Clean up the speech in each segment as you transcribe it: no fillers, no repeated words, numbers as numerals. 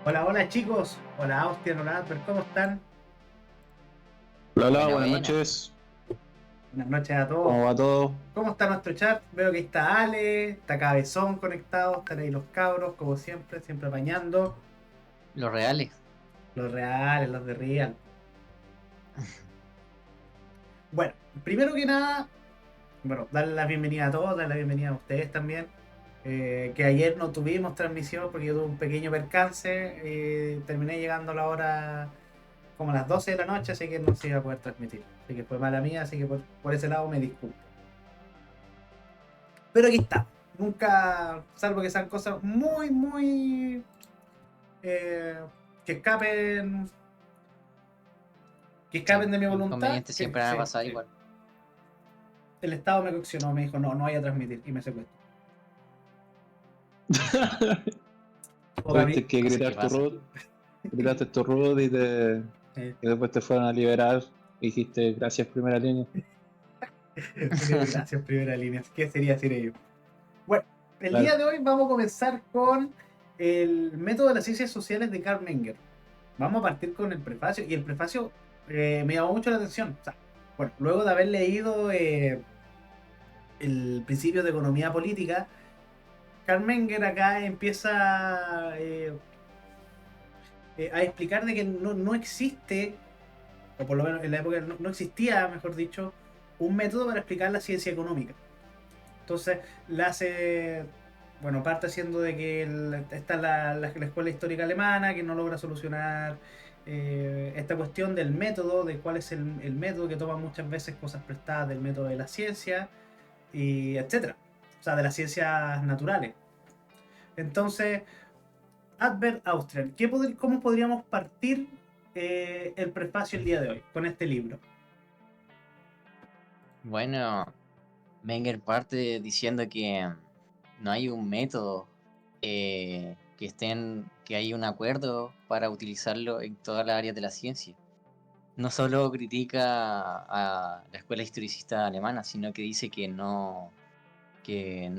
Hola, hola chicos, hola Austin, hola Albert, ¿cómo están? Hola, hola, Buena, buenas buena. noches. Buenas noches a todos. ¿Cómo va todo? ¿Cómo está nuestro chat? Veo que está Ale, está Cabezón conectado, están ahí los cabros, como siempre, siempre apañando. Los reales. Los reales, los de Real. Bueno, primero que nada, bueno, darle la bienvenida a todos, darle la bienvenida a ustedes también. Que ayer no tuvimos transmisión porque yo tuve un pequeño percance. Terminé llegando a la hora como a las 12 de la noche, así que no se iba a poder transmitir. Así que fue mala mía, así que por ese lado me disculpo. Pero aquí está. Nunca, salvo que sean cosas muy, muy eh, que escapen, que Sí, escapen de mi voluntad. inconvenientes Que, siempre van a sí, pasar sí. igual. El Estado me coaccionó, me dijo, no, no vaya a transmitir y me secuestró. Tuviste que Cosas que pasan. gritaste tu root Eh, y después te fueron a liberar y dijiste gracias primera línea. Gracias, primera línea. ¿Qué sería sin ello? Bueno, el día Claro. de hoy vamos a comenzar con el método de las ciencias sociales de Karl Menger. Vamos a partir con el prefacio. Y el prefacio me llamó mucho la atención. O sea, bueno, luego de haber leído el principio de economía política, Karl Menger acá empieza a explicar de que no existe, o por lo menos en la época no existía, mejor dicho, un método para explicar la ciencia económica. Entonces, la hace, bueno, parte haciendo de que está la escuela histórica alemana que no logra solucionar esta cuestión del método, de cuál es el método que toma muchas veces cosas prestadas del método de la ciencia, y etcétera. O sea, de las ciencias naturales. Entonces, Advert Austrian, ¿cómo podríamos partir el prefacio el día de hoy con este libro? Bueno, Menger parte diciendo que no hay un método que hay un acuerdo para utilizarlo en todas las áreas de la ciencia. No solo critica a la escuela historicista alemana, sino que dice que no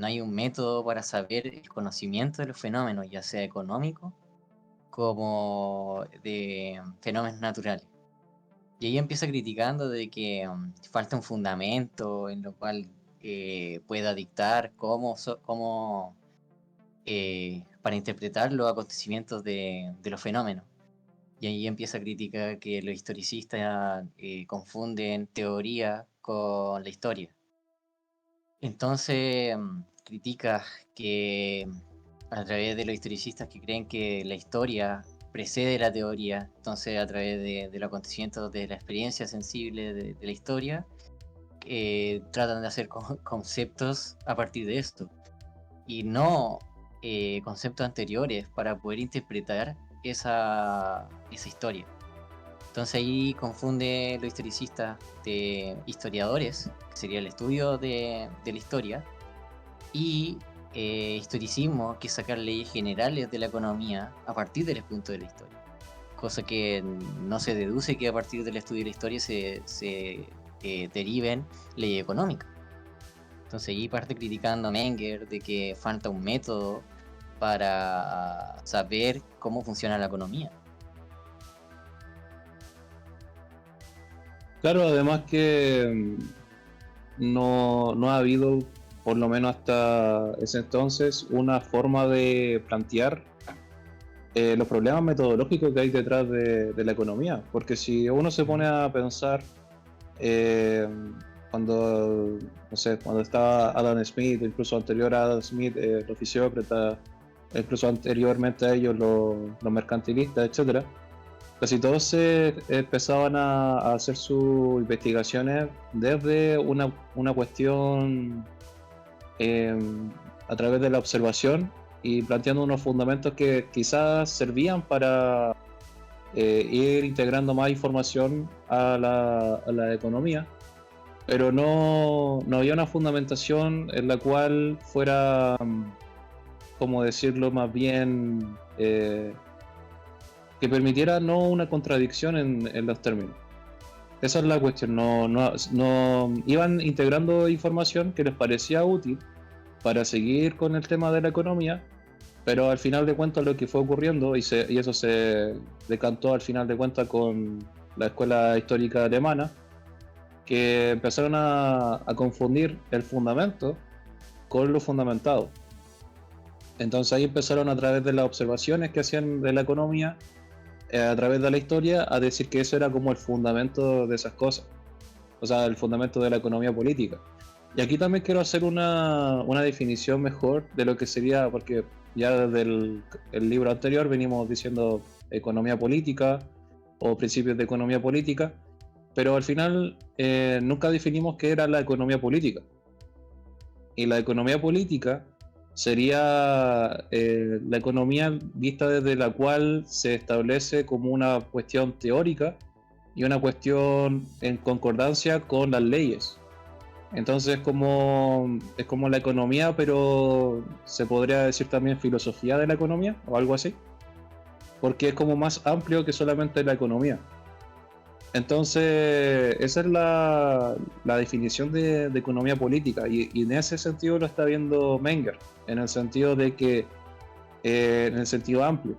hay un método para saber el conocimiento de los fenómenos, ya sea económico como de fenómenos naturales. Y ella empieza criticando de que falta un fundamento en lo cual pueda dictar para interpretar los acontecimientos de los fenómenos. Y ahí empieza a criticar que los historicistas confunden teoría con la historia. Entonces critica que a través de los historicistas que creen que la historia precede la teoría, entonces a través de los acontecimientos de la experiencia sensible de la historia, tratan de hacer conceptos a partir de esto y no conceptos anteriores para poder interpretar esa historia. Entonces ahí confunde los historicistas de historiadores, que sería el estudio de la historia, y historicismo, que es sacar leyes generales de la economía a partir del punto de la historia. Cosa que no se deduce que a partir del estudio de la historia se deriven leyes económicas. Entonces ahí parte criticando a Menger de que falta un método para saber cómo funciona la economía. Claro, además que no ha habido, por lo menos hasta ese entonces, una forma de plantear los problemas metodológicos que hay detrás de la economía. Porque si uno se pone a pensar eh, cuando, no sé, cuando estaba Adam Smith, incluso anterior a Adam Smith, los fisiócratas, incluso anteriormente a ellos los mercantilistas, etcétera, casi todos se empezaban a hacer sus investigaciones desde una cuestión eh, a través de la observación y planteando unos fundamentos que quizás servían para ir integrando más información a la economía, pero no había una fundamentación en la cual fuera, como decirlo, más bien que permitiera no una contradicción en los términos. Esa es la cuestión, no iban integrando información que les parecía útil para seguir con el tema de la economía, Pero al final de cuentas lo que fue ocurriendo, y eso se decantó al final de cuentas con la escuela histórica alemana, que empezaron a confundir el fundamento con lo fundamentado. Entonces ahí empezaron a través de las observaciones que hacían de la economía, a través de la historia, a decir que eso era como el fundamento de esas cosas, o sea, el fundamento de la economía política. Y aquí también quiero hacer una definición mejor de lo que sería, porque ya desde el libro anterior venimos diciendo economía política o principios de economía política, pero al final nunca definimos qué era la economía política. Y la economía política sería la economía vista desde la cual se establece como una cuestión teórica y una cuestión en concordancia con las leyes. Entonces es como la economía, pero se podría decir también filosofía de la economía o algo así, porque es como más amplio que solamente la economía. Entonces, esa es la definición de economía política y en ese sentido lo está viendo Menger, en el sentido de que, en el sentido amplio.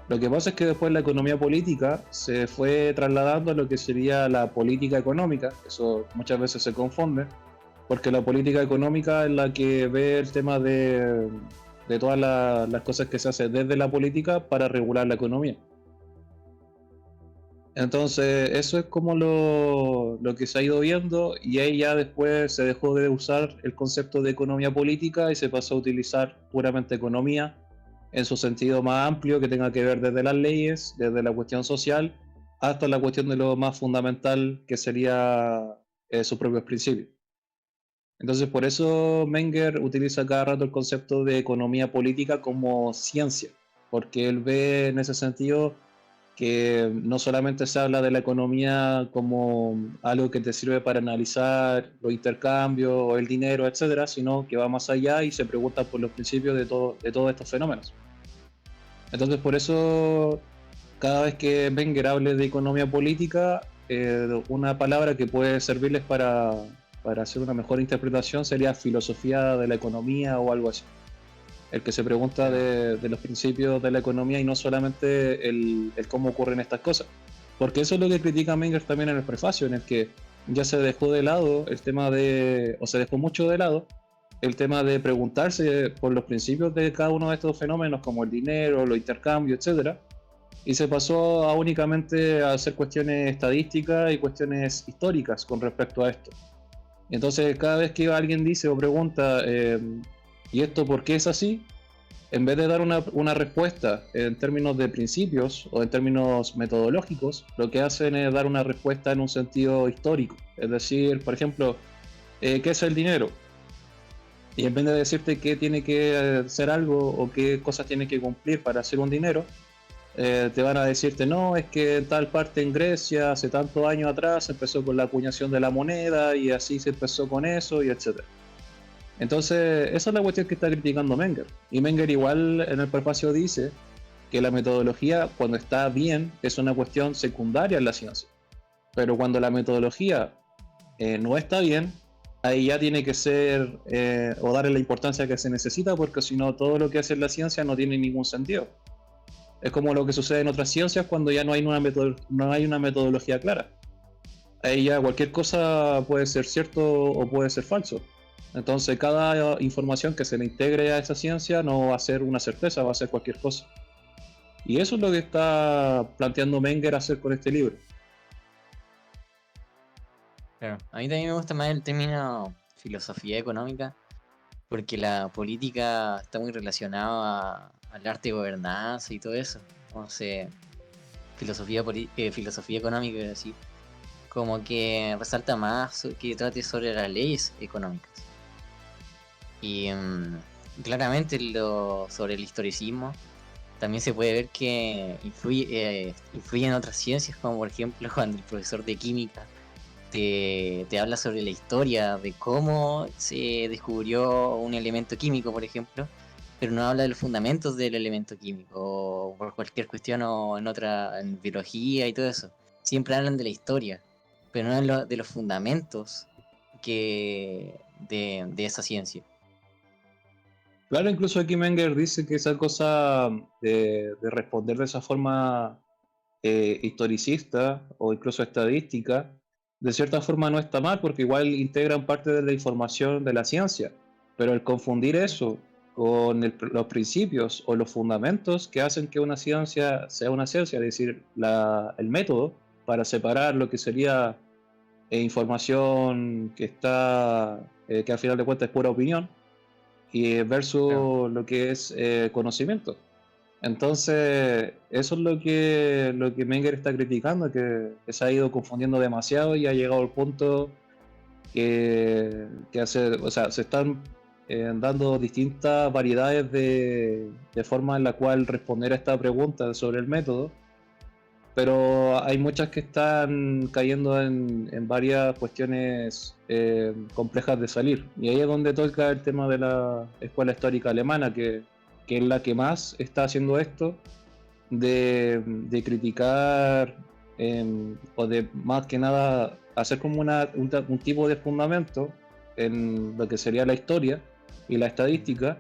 Lo que pasa es que después la economía política se fue trasladando a lo que sería la política económica, eso muchas veces se confunde, porque la política económica es la que ve el tema de todas las cosas que se hacen desde la política para regular la economía. Entonces, eso es como lo que se ha ido viendo y ahí ya después se dejó de usar el concepto de economía política y se pasó a utilizar puramente economía en su sentido más amplio que tenga que ver desde las leyes, desde la cuestión social, hasta la cuestión de lo más fundamental que sería sus propios principios. Entonces, por eso Menger utiliza cada rato el concepto de economía política como ciencia, porque él ve en ese sentido que no solamente se habla de la economía como algo que te sirve para analizar los intercambios o el dinero, etcétera, sino que va más allá y se pregunta por los principios de todos estos fenómenos. Entonces, por eso, cada vez que Wenger hable de economía política, una palabra que puede servirles para hacer una mejor interpretación sería filosofía de la economía o algo así. El que se pregunta de los principios de la economía y no solamente el cómo ocurren estas cosas. Porque eso es lo que critica Menger también en el prefacio, en el que ya se dejó de lado el tema o se dejó mucho de lado el tema de preguntarse por los principios de cada uno de estos fenómenos, como el dinero, los intercambios, etcétera, y se pasó a únicamente a hacer cuestiones estadísticas y cuestiones históricas con respecto a esto. Entonces, cada vez que alguien dice o pregunta, ¿y esto por qué es así? En vez de dar una respuesta en términos de principios o en términos metodológicos, lo que hacen es dar una respuesta en un sentido histórico. Es decir, por ejemplo, ¿qué es el dinero? Y en vez de decirte qué tiene que ser algo o qué cosas tiene que cumplir para hacer un dinero, te van a decirte, no, es que en tal parte en Grecia, hace tantos años atrás, empezó con la acuñación de la moneda y así se empezó con eso y etcétera. Entonces, esa es la cuestión que está criticando Menger. Y Menger igual en el prefacio dice que la metodología, cuando está bien, es una cuestión secundaria en la ciencia. Pero cuando la metodología no está bien, ahí ya tiene que ser o darle la importancia que se necesita, porque si no, todo lo que hace la ciencia no tiene ningún sentido. Es como lo que sucede en otras ciencias cuando ya no hay una metodología clara. Ahí ya cualquier cosa puede ser cierto o puede ser falso. Entonces cada información que se le integre a esa ciencia no va a ser una certeza, va a ser cualquier cosa. Y eso es lo que está planteando Menger hacer con este libro. Claro. A mí también me gusta más el término filosofía económica, porque la política está muy relacionada al arte de gobernanza y todo eso. Entonces, filosofía económica, así, como que resalta más que trate sobre las leyes económicas. Y claramente sobre el historicismo también se puede ver que influye en otras ciencias, como por ejemplo cuando el profesor de química te habla sobre la historia de cómo se descubrió un elemento químico, por ejemplo, pero no habla de los fundamentos del elemento químico, o por cualquier cuestión o en biología y todo eso. Siempre hablan de la historia, pero no de los fundamentos de esa ciencia. Claro, incluso aquí Menger dice que esa cosa de responder de esa forma historicista o incluso estadística, de cierta forma no está mal porque igual integran parte de la información de la ciencia, pero el confundir eso con los principios o los fundamentos que hacen que una ciencia sea una ciencia, es decir, el método para separar lo que sería información que está, que al final de cuentas es pura opinión, y Claro. versus lo que es conocimiento. Entonces, eso es lo que Menger está criticando, que se ha ido confundiendo demasiado y ha llegado al punto o sea, se están dando distintas variedades de forma en la cual responder a esta pregunta sobre el método, pero hay muchas que están cayendo en varias cuestiones complejas de salir. Y ahí es donde toca el tema de la escuela histórica alemana, que es la que más está haciendo esto, de criticar o de más que nada hacer como un tipo de fundamento en lo que sería la historia y la estadística,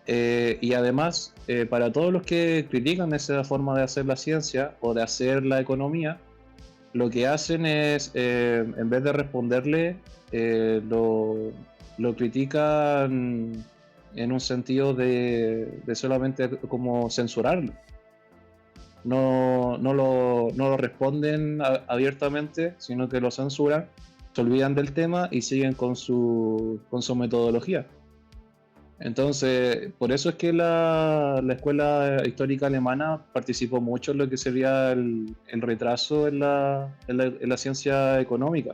y además, para todos los que critican esa forma de hacer la ciencia o de hacer la economía, lo que hacen es, en vez de responderle, lo critican en un sentido de solamente como censurarlo. No lo responden abiertamente, sino que lo censuran, se olvidan del tema y siguen con su metodología. Entonces, por eso es que la escuela histórica alemana participó mucho en lo que sería el retraso en la ciencia económica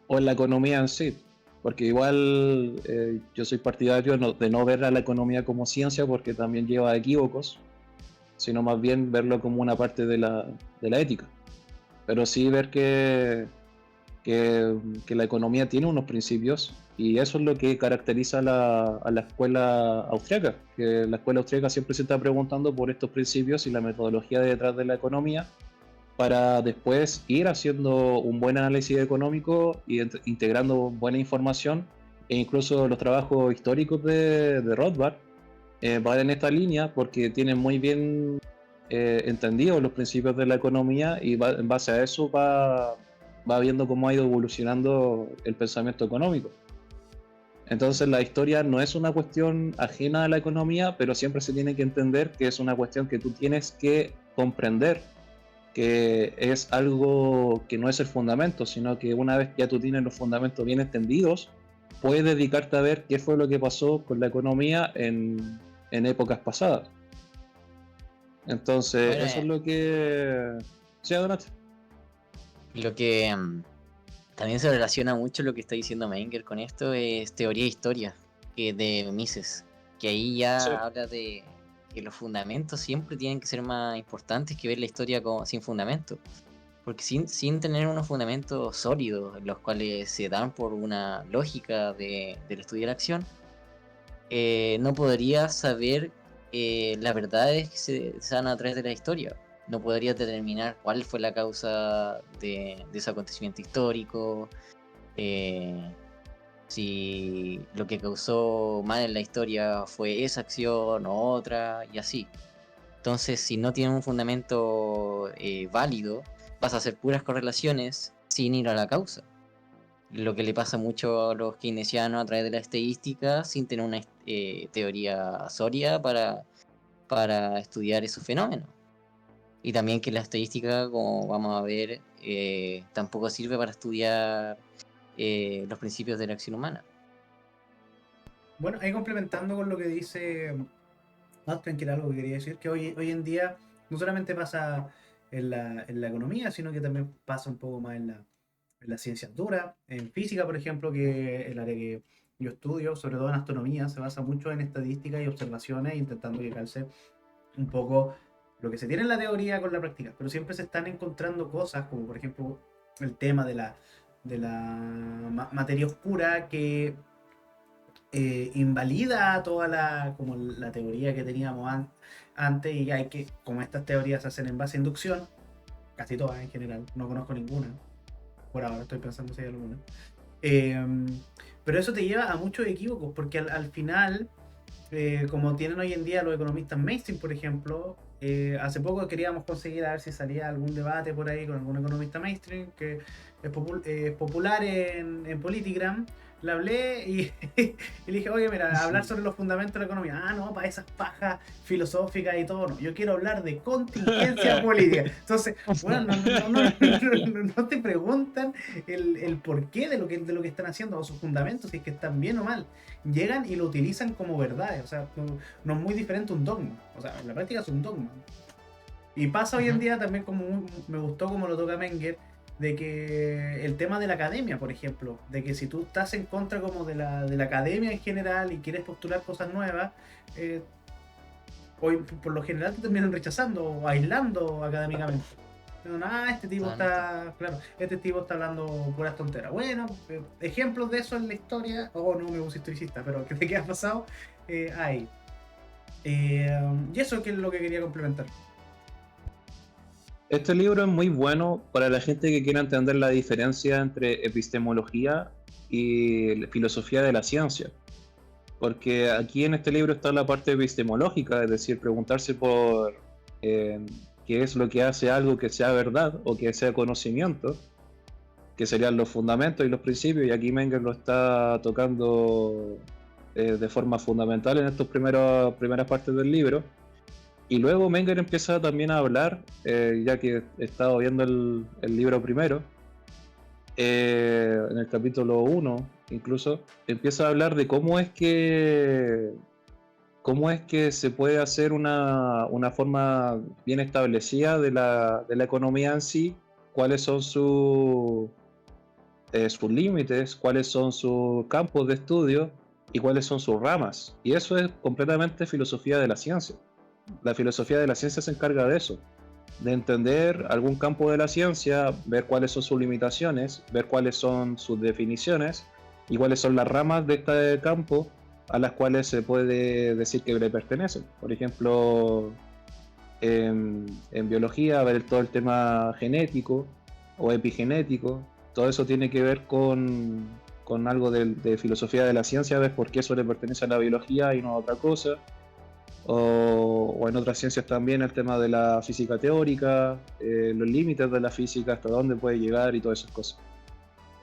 o en la economía en sí. Porque igual yo soy partidario de no ver a la economía como ciencia porque también lleva equívocos, sino más bien verlo como una parte de la ética. Pero sí ver que la economía tiene unos principios y eso es lo que caracteriza a la escuela austríaca, que la escuela austríaca siempre se está preguntando por estos principios y la metodología detrás de la economía para después ir haciendo un buen análisis económico y integrando buena información e incluso los trabajos históricos de Rothbard van en esta línea porque tienen muy bien entendidos los principios de la economía y en base a eso va viendo cómo ha ido evolucionando el pensamiento económico. Entonces la historia no es una cuestión ajena a la economía, pero siempre se tiene que entender que es una cuestión que tú tienes que comprender, que es algo que no es el fundamento, sino que una vez ya tú tienes los fundamentos bien entendidos, puedes dedicarte a ver qué fue lo que pasó con la economía en épocas pasadas. Entonces, Bueno, eso es lo que... Sí, adelante. lo que también se relaciona mucho lo que está diciendo Menger con esto es teoría e historia que de Mises, que ahí Sí. ya habla de que los fundamentos siempre tienen que ser más importantes que ver la historia como, sin fundamento. Porque sin tener unos fundamentos sólidos, los cuales se dan por una lógica del estudio de la acción, no podrías saber las verdades que se dan a través de la historia. No podrías determinar cuál fue la causa de ese acontecimiento histórico, eh, si lo que causó mal en la historia fue esa acción o otra, y así. Entonces, si no tienes un fundamento válido, vas a hacer puras correlaciones sin ir a la causa. Lo que le pasa mucho a los keynesianos a través de la estadística, sin tener una teoría sólida para estudiar esos fenómenos. Y también que la estadística, como vamos a ver, tampoco sirve para estudiar los principios de la acción humana. Bueno, ahí complementando con lo que dice Aspen, que era algo que quería decir, que hoy en día no solamente pasa en la economía, sino que también pasa un poco más en la ciencia dura, en física, por ejemplo, que es el área que yo estudio, sobre todo en astronomía, se basa mucho en estadísticas y observaciones, intentando que calce un poco lo que se tiene en la teoría con la práctica, pero siempre se están encontrando cosas, como por ejemplo el tema de la materia oscura que invalida toda como la teoría que teníamos antes y hay que, como estas teorías se hacen en base a inducción, casi todas en general, no conozco ninguna, por ahora estoy pensando si hay alguna. Eh, Pero eso te lleva a muchos equívocos, porque al final, como tienen hoy en día los economistas mainstream, por ejemplo, hace poco queríamos conseguir a ver si salía algún debate por ahí con algún economista mainstream que es popular en Politigram. Le hablé y, y le dije, oye, mira, hablar sobre los fundamentos de la economía. Ah, no, para esas pajas filosóficas y todo, no. Yo quiero hablar de contingencia política. Entonces, bueno, no te preguntan el porqué de lo que están haciendo o sus fundamentos, si es que están bien o mal. Llegan y lo utilizan como verdades. O sea, no es muy diferente un dogma. O sea, en la práctica es un dogma. Y pasa hoy en día también, como me gustó como lo toca Menger, de que el tema de la academia, por ejemplo, de que si tú estás en contra como de la academia en general y quieres postular cosas nuevas, hoy por lo general te terminan rechazando o aislando académicamente. Este tipo está, claro, este tipo está hablando puras tonteras. Bueno, ejemplos de eso en la historia, no me gusta historicista, pero que te queda pasado, hay. Y eso que es lo que quería complementar. Este libro es muy bueno para la gente que quiera entender la diferencia entre epistemología y filosofía de la ciencia. Porque aquí en este libro está la parte epistemológica, es decir, preguntarse por qué es lo que hace algo que sea verdad o que sea conocimiento, que serían los fundamentos y los principios, y aquí Menger lo está tocando de forma fundamental en estas primeras partes del libro. Y luego Menger empieza también a hablar, ya que he estado viendo el libro primero, en el capítulo 1 incluso, empieza a hablar de cómo es que se puede hacer una forma bien establecida de la economía en sí, cuáles son sus límites, cuáles son sus campos de estudio y cuáles son sus ramas. Y eso es completamente filosofía de la ciencia. La filosofía de la ciencia se encarga de eso, de entender algún campo de la ciencia, ver cuáles son sus limitaciones, ver cuáles son sus definiciones y cuáles son las ramas de este campo a las cuales se puede decir que le pertenecen. Por ejemplo, en biología, ver todo el tema genético o epigenético, todo eso tiene que ver con algo de filosofía de la ciencia, ver por qué eso le pertenece a la biología y no a otra cosa. O en otras ciencias también el tema de la física teórica, los límites de la física, hasta dónde puede llegar y todas esas cosas.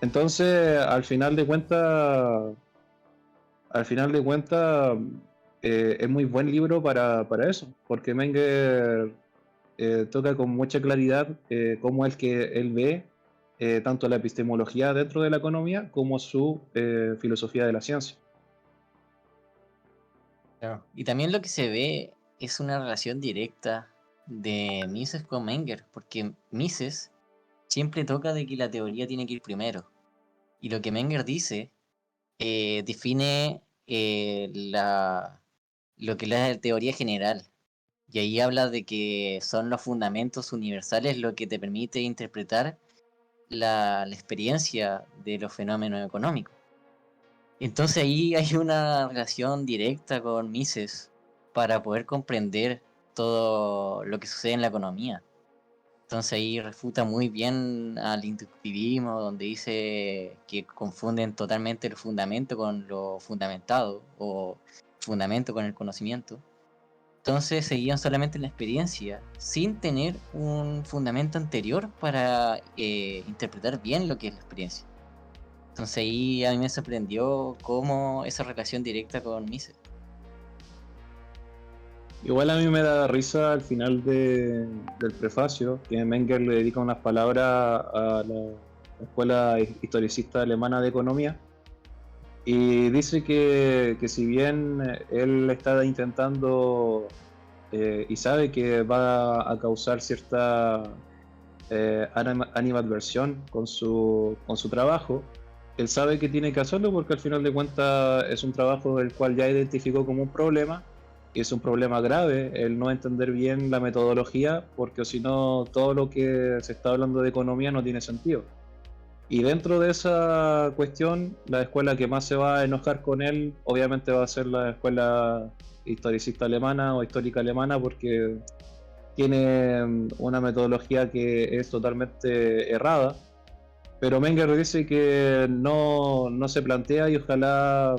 Entonces, al final de cuentas, es muy buen libro para eso, porque Menger toca con mucha claridad cómo es que él ve tanto la epistemología dentro de la economía como su filosofía de la ciencia. Claro. Y también lo que se ve es una relación directa de Mises con Menger, porque Mises siempre toca de que la teoría tiene que ir primero. Y lo que Menger dice define lo que es la teoría general. Y ahí habla de que son los fundamentos universales lo que te permite interpretar la experiencia de los fenómenos económicos. Entonces ahí hay una relación directa con Mises para poder comprender todo lo que sucede en la economía. Entonces ahí refuta muy bien al inductivismo, donde dice que confunden totalmente el fundamento con lo fundamentado o fundamento con el conocimiento. Entonces seguían solamente en la experiencia, sin tener un fundamento anterior para interpretar bien lo que es la experiencia. Entonces ahí a mí me sorprendió cómo esa relación directa con Mises. Igual a mí me da risa al final del prefacio, que Menger le dedica unas palabras a la escuela historicista alemana de economía, y dice que si bien él está intentando y sabe que va a causar cierta animadversión con su trabajo, él sabe que tiene que hacerlo porque al final de cuentas es un trabajo del cual ya identificó como un problema, y es un problema grave el no entender bien la metodología, porque si no todo lo que se está hablando de economía no tiene sentido. Y dentro de esa cuestión, la escuela que más se va a enojar con él obviamente va a ser la escuela historicista alemana o histórica alemana, porque tiene una metodología que es totalmente errada Pero Menger dice que no se plantea y ojalá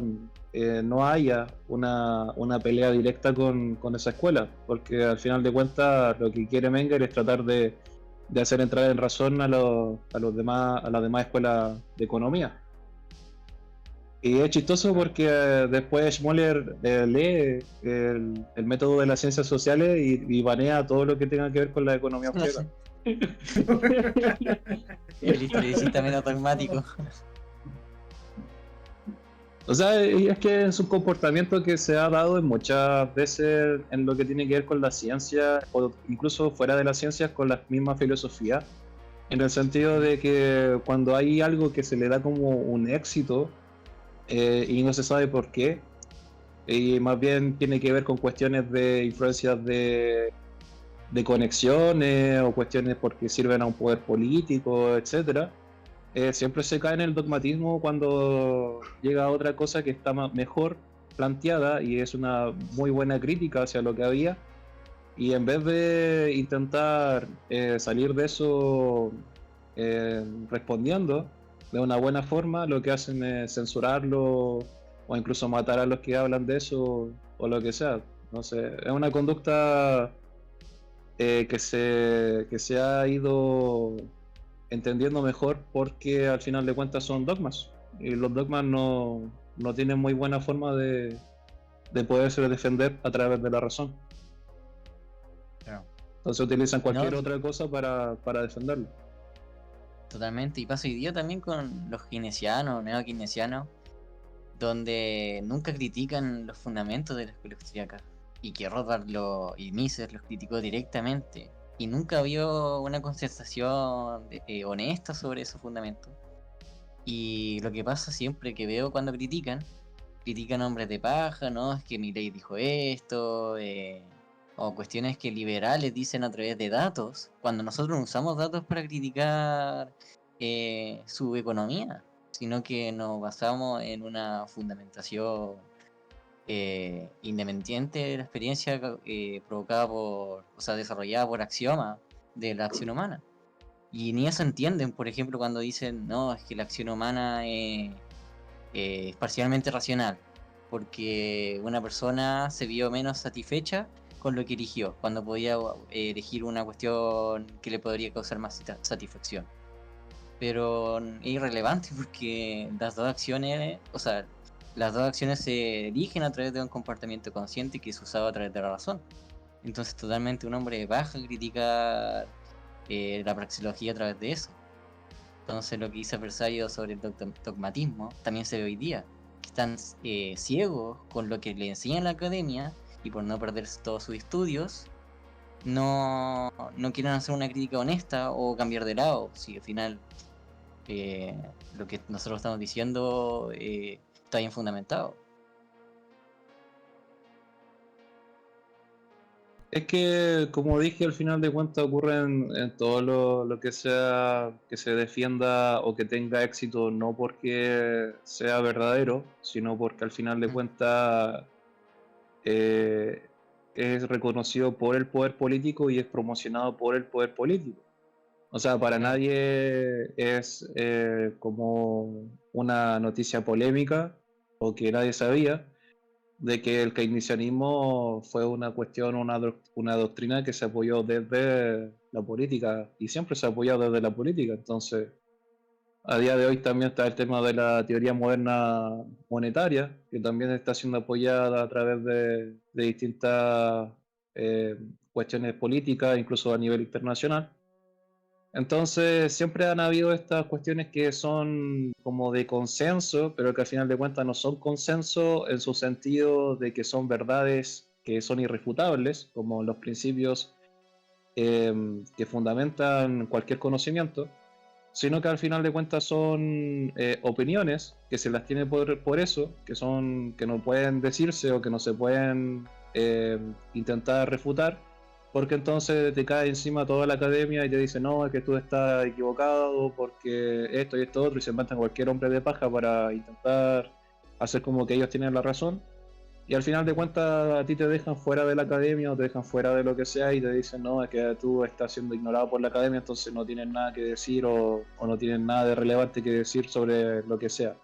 no haya una pelea directa con esa escuela, porque al final de cuentas lo que quiere Menger es tratar de hacer entrar en razón a las demás escuelas de economía. Y es chistoso porque después Schmoller lee el método de las ciencias sociales y banea todo lo que tenga que ver con la economía austríaca. El historicista menos dogmático. O sea, y es que es un comportamiento que se ha dado en muchas veces en lo que tiene que ver con la ciencia o incluso fuera de la ciencia con la misma filosofía, en el sentido de que cuando hay algo que se le da como un éxito y no se sabe por qué, y más bien tiene que ver con cuestiones de influencias de conexiones o cuestiones porque sirven a un poder político, etcétera. Siempre se cae en el dogmatismo cuando llega otra cosa que está mejor planteada y es una muy buena crítica hacia lo que había, y en vez de intentar salir de eso respondiendo de una buena forma, lo que hacen es censurarlo o incluso matar a los que hablan de eso o lo que sea. No sé, es una conducta que se ha ido entendiendo mejor porque al final de cuentas son dogmas y los dogmas no tienen muy buena forma de poderse defender a través de la razón. Claro. Entonces utilizan cualquier No, otra cosa para defenderlo. totalmente. Y pasa hoy día también con los keynesianos, neo-keynesianos, donde nunca critican los fundamentos de la escuela austríaca. Y que Rothbard y Mises los criticó directamente. Y nunca vio una conversación honesta sobre esos fundamentos. Y lo que pasa siempre que veo cuando critican hombres de paja, ¿no? Es que Milei dijo esto, o cuestiones que liberales dicen a través de datos, cuando nosotros no usamos datos para criticar su economía, sino que nos basamos en una fundamentación independiente de la experiencia provocada o sea, desarrollada por axiomas de la acción humana. Y ni eso entienden, por ejemplo, cuando dicen, no, es que la acción humana es parcialmente racional, porque una persona se vio menos satisfecha con lo que eligió, cuando podía elegir una cuestión que le podría causar más satisfacción. Pero es irrelevante porque las dos acciones, o sea, las dos acciones se eligen a través de un comportamiento consciente que es usado a través de la razón. Entonces, totalmente un hombre baja criticar la praxeología a través de eso. Entonces, lo que dice Versalles sobre el dogmatismo también se ve hoy día. Que están ciegos con lo que le enseña en la academia y por no perder todos sus estudios, no quieren hacer una crítica honesta o cambiar de lado. Si al final lo que nosotros estamos diciendo está bien fundamentado. Es que, como dije, al final de cuentas ocurre en todo lo que sea que se defienda o que tenga éxito, no porque sea verdadero, sino porque al final de cuentas eh, es reconocido por el poder político y es promocionado por el poder político. O sea, para Claro. nadie es como una noticia polémica o que nadie sabía de que el keynesianismo fue una cuestión, una doctrina que se apoyó desde la política y siempre se ha apoyado desde la política. Entonces, a día de hoy también está el tema de la teoría moderna monetaria, que también está siendo apoyada a través de distintas cuestiones políticas, incluso a nivel internacional. Entonces, siempre han habido estas cuestiones que son como de consenso, pero que al final de cuentas no son consenso en su sentido de que son verdades que son irrefutables, como los principios que fundamentan cualquier conocimiento, sino que al final de cuentas son opiniones que se las tiene por eso, que no pueden decirse o que no se pueden intentar refutar, porque entonces te cae encima toda la academia y te dice no, es que tú estás equivocado porque esto y esto otro, y se inventan cualquier hombre de paja para intentar hacer como que ellos tienen la razón. Y al final de cuentas a ti te dejan fuera de la academia o te dejan fuera de lo que sea y te dicen, no, es que tú estás siendo ignorado por la academia, entonces no tienes nada que decir o no tienes nada de relevante que decir sobre lo que sea.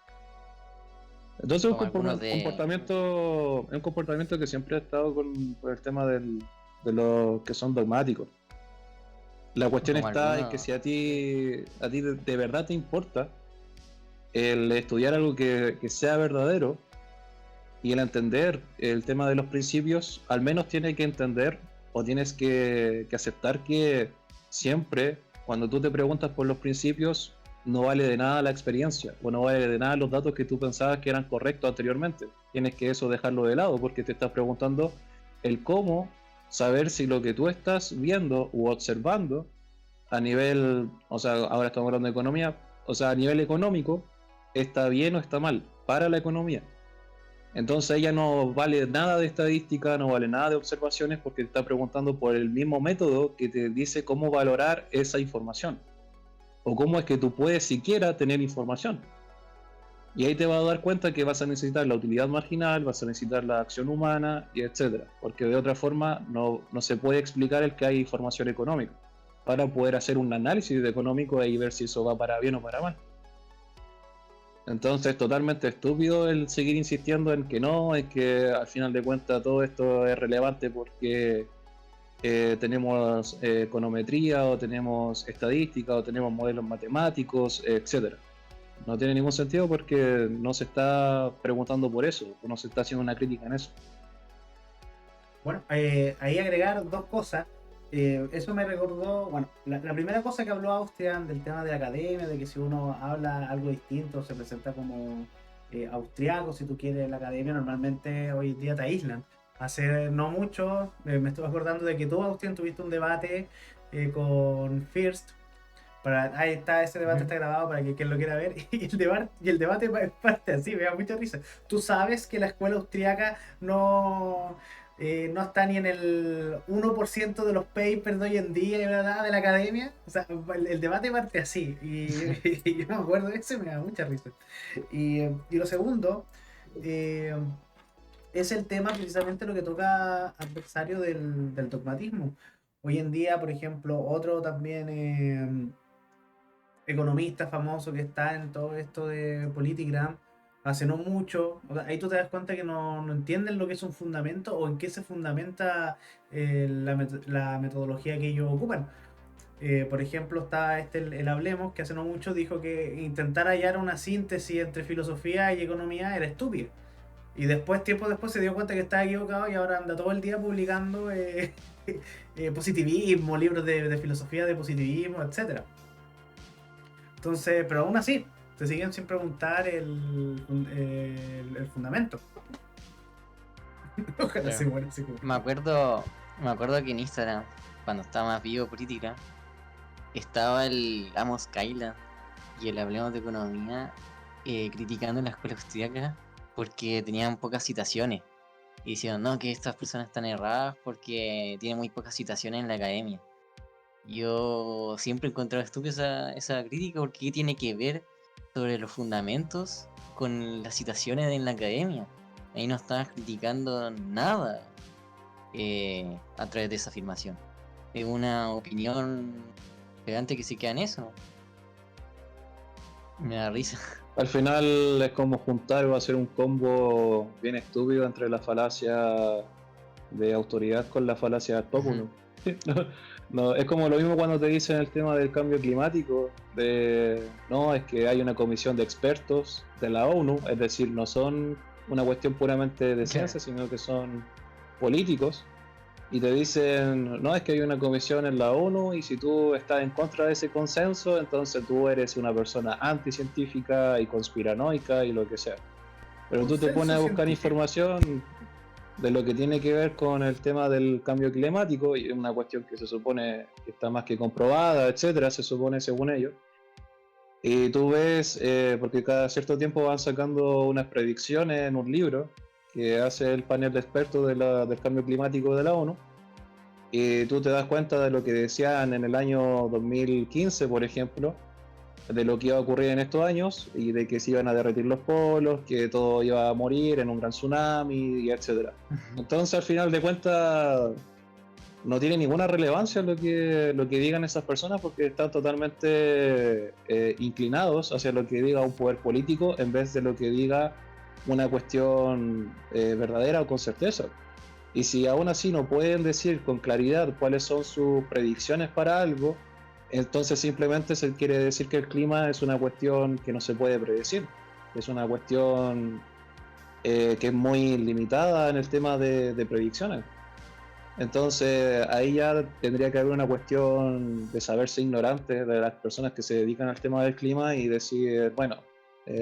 Entonces Como algunos de... es un comportamiento que siempre ha estado con el tema de los que son dogmáticos. La cuestión Como está en que algunos... si a ti de verdad te importa el estudiar algo que sea verdadero y el entender el tema de los principios, al menos tienes que entender o tienes que aceptar que siempre cuando tú te preguntas por los principios no vale de nada la experiencia o no vale de nada los datos que tú pensabas que eran correctos anteriormente. Tienes que eso dejarlo de lado porque te estás preguntando el cómo saber si lo que tú estás viendo u observando a nivel, o sea, ahora estamos hablando de economía, o sea, a nivel económico, está bien o está mal para la economía. Entonces ella no vale nada de estadística, no vale nada de observaciones porque te está preguntando por el mismo método que te dice cómo valorar esa información o cómo es que tú puedes siquiera tener información. Y ahí te vas a dar cuenta que vas a necesitar la utilidad marginal, vas a necesitar la acción humana y etcétera, porque de otra forma no se puede explicar el que hay información económica para poder hacer un análisis económico y ver si eso va para bien o para mal. Entonces, totalmente estúpido el seguir insistiendo en que no, es que al final de cuentas todo esto es relevante porque tenemos econometría o tenemos estadística o tenemos modelos matemáticos, etcétera. No tiene ningún sentido porque no se está preguntando por eso, o no se está haciendo una crítica en eso. Bueno, ahí agregar dos cosas. Eso me recordó, bueno, la primera cosa que habló Austrian del tema de la academia, de que si uno habla algo distinto se presenta como austriaco, si tú quieres, en la academia normalmente hoy en día te aíslan. Hace no mucho, me estoy acordando de que tú, Austrian, tuviste un debate con First. Ahí está, ese debate está grabado para que quien lo quiera ver. Y el debate parte así, me da mucha risa. Tú sabes que la escuela austriaca no está ni en el 1% de los papers de hoy en día y nada de la academia. O sea, el debate parte así. Y yo me acuerdo de eso y me da mucha risa. Y lo segundo eh, es el tema precisamente lo que toca adversario del dogmatismo. Hoy en día, por ejemplo, otro también economista famoso que está en todo esto de Politigram, hace no mucho, o sea, ahí tú te das cuenta que no entienden lo que es un fundamento o en qué se fundamenta la metodología que ellos ocupan. Por ejemplo, está el Hablemos, que hace no mucho dijo que intentar hallar una síntesis entre filosofía y economía era estúpido. Y después, tiempo después, se dio cuenta que estaba equivocado y ahora anda todo el día publicando positivismo, libros de filosofía de positivismo, etcétera. Entonces, pero aún así, te siguen sin preguntar el fundamento. Ojalá se Claro. muera así como. Me acuerdo que en Instagram, cuando estaba más vivo Política, estaba el Amos Kylan y el Hablemos de Economía criticando la escuela austríaca porque tenían pocas citaciones. Y decían, no, que estas personas están erradas porque tienen muy pocas citaciones en la academia. Yo siempre he encontrado estúpida esa crítica porque ¿qué tiene que ver sobre los fundamentos con las citaciones en la academia? Ahí no estabas criticando nada a través de esa afirmación. Es una opinión pegante que se queda en eso. Me da risa. Al final es como juntar o hacer un combo bien estúpido entre la falacia de autoridad con la falacia ad populum. No, es como lo mismo cuando te dicen el tema del cambio climático, no, es que hay una comisión de expertos de la ONU, es decir, no son una cuestión puramente de ciencia, sino que son políticos, y te dicen, no, es que hay una comisión en la ONU y si tú estás en contra de ese consenso, entonces tú eres una persona anticientífica y conspiranoica y lo que sea. Pero tú te pones a buscar información de lo que tiene que ver con el tema del cambio climático, y es una cuestión que se supone que está más que comprobada, etcétera, se supone según ellos. Y tú ves, porque cada cierto tiempo van sacando unas predicciones en un libro que hace el panel de expertos del cambio climático de la ONU, y tú te das cuenta de lo que decían en el año 2015, por ejemplo, de lo que iba a ocurrir en estos años y de que se iban a derretir los polos, que todo iba a morir en un gran tsunami, y etcétera. Entonces, al final de cuentas, no tiene ninguna relevancia lo que digan esas personas porque están totalmente inclinados hacia lo que diga un poder político en vez de lo que diga una cuestión verdadera o con certeza. Y si aún así no pueden decir con claridad cuáles son sus predicciones para algo, entonces simplemente se quiere decir que el clima es una cuestión que no se puede predecir, es una cuestión que es muy limitada en el tema de predicciones. Entonces ahí ya tendría que haber una cuestión de saberse ignorante de las personas que se dedican al tema del clima y decir, bueno,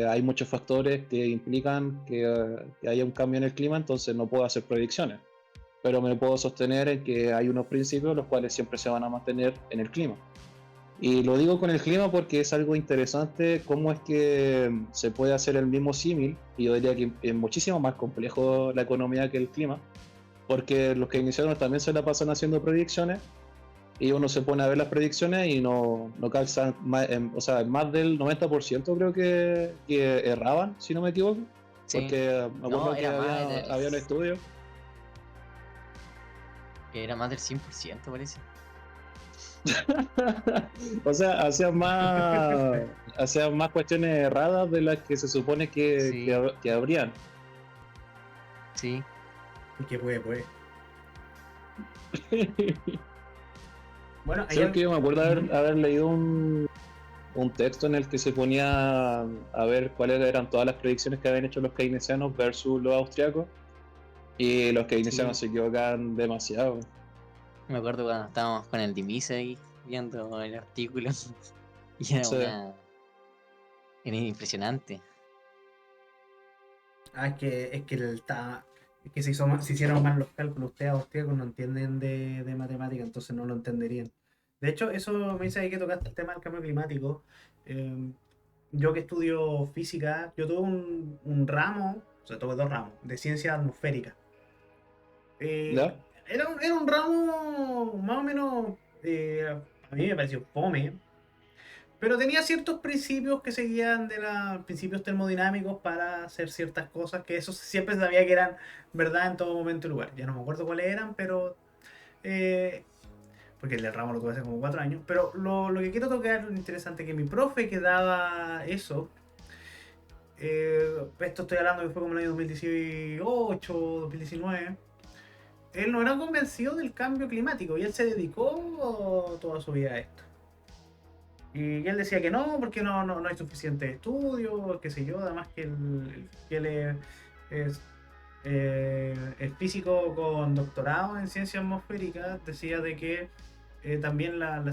hay muchos factores que implican que haya un cambio en el clima, entonces no puedo hacer predicciones, pero me puedo sostener en que hay unos principios los cuales siempre se van a mantener en el clima. Y lo digo con el clima porque es algo interesante cómo es que se puede hacer el mismo símil, y yo diría que es muchísimo más complejo la economía que el clima, porque los keynesianos también se la pasan haciendo predicciones y uno se pone a ver las predicciones y no calzan, o sea, más del 90% creo que erraban, si no me equivoco, Sí. porque me acuerdo No, que era había un estudio. Era más del 100%, parece. O sea, hacían más cuestiones erradas de las que se supone Sí. que habrían. Sí. Y que puede. Bueno, Sí, porque yo me acuerdo haber leído un texto en el que se ponía a ver cuáles eran todas las predicciones que habían hecho los keynesianos versus los austriacos, y los keynesianos se equivocan demasiado. Me acuerdo cuando estábamos con el Dimise ahí viendo el artículo y era Sí. era impresionante. Es que se hicieron mal los cálculos. Ustedes austríacos no entienden de matemática, entonces no lo entenderían. De hecho, eso me dice ahí que tocaste el tema del cambio climático. Yo que estudio física, yo tuve un ramo, o sea, tuve dos ramos, de ciencia atmosférica. ¿Ya? Era un ramo más o menos, a mí me pareció fome, pero tenía ciertos principios que seguían de los principios termodinámicos para hacer ciertas cosas, que eso siempre sabía que eran verdad en todo momento y lugar. Ya no me acuerdo cuáles eran, pero... eh, porque el ramo lo tuve hace como 4 años. Pero lo que quiero tocar, lo interesante, que mi profe que daba eso, esto estoy hablando que fue como en el año 2018, 2019, él no era convencido del cambio climático y él se dedicó toda su vida a esto. Y él decía que no, porque no hay suficiente estudio, qué sé yo, además que él es físico con doctorado en ciencia atmosférica, decía de que también la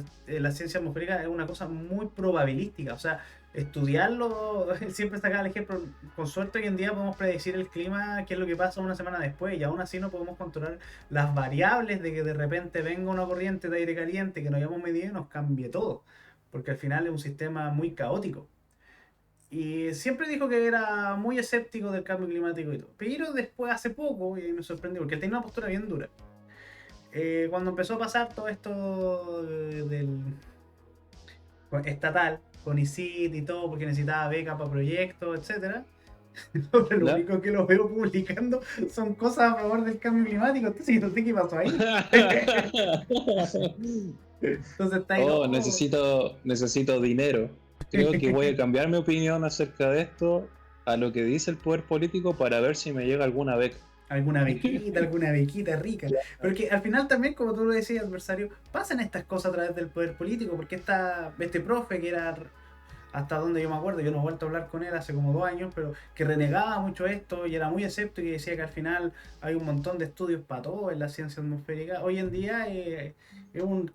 ciencia atmosférica es una cosa muy probabilística, o sea, estudiarlo, siempre sacaba el ejemplo, con suerte hoy en día podemos predecir el clima, qué es lo que pasa una semana después, y aún así no podemos controlar las variables de que de repente venga una corriente de aire caliente que no hayamos medido y nos cambie todo, porque al final es un sistema muy caótico. Y siempre dijo que era muy escéptico del cambio climático y todo. Pero después, hace poco, y me sorprendió, porque él tenía una postura bien dura. Cuando empezó a pasar todo esto del estatal, con ICIT y todo, porque necesitaba becas para proyectos, etcétera. Ahora lo ¿Ya? único que los veo publicando son cosas a favor del cambio climático. Entonces, no sé qué pasó ahí. Entonces está ahí, Oh, no, necesito dinero. Creo que voy a cambiar mi opinión acerca de esto a lo que dice el poder político para ver si me llega alguna beca. alguna bequita rica. Pero que al final también, como tú lo decías, adversario, pasan estas cosas a través del poder político, porque este profe que era, hasta donde yo me acuerdo, yo no he vuelto a hablar con él hace como 2 años, pero que renegaba mucho esto y era muy escéptico y decía que al final hay un montón de estudios para todo en la ciencia atmosférica. Hoy en día es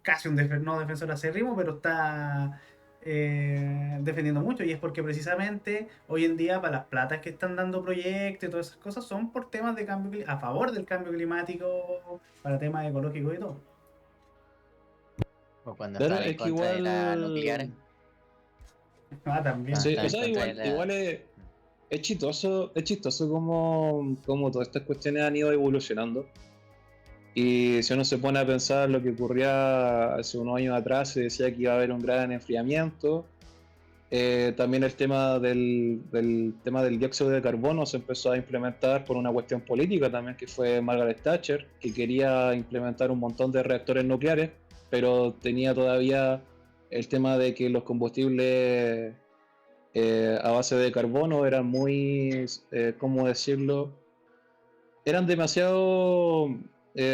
casi un no defensor acérrimo, pero está defendiendo mucho, y es porque precisamente hoy en día para las platas que están dando proyectos y todas esas cosas son por temas de a favor del cambio climático, para temas ecológicos y todo. O cuando Claro, estaban en es que contra de la nuclear. También. Cuando sí, estaban o en sea, contra de la... igual es chistoso como todas estas cuestiones han ido evolucionando. Y si uno se pone a pensar lo que ocurría hace unos años atrás, se decía que iba a haber un gran enfriamiento, También el tema del tema del dióxido de carbono se empezó a implementar por una cuestión política también, que fue Margaret Thatcher, que quería implementar un montón de reactores nucleares, pero tenía todavía el tema de que los combustibles a base de carbono eran muy, ¿cómo decirlo? Eran demasiado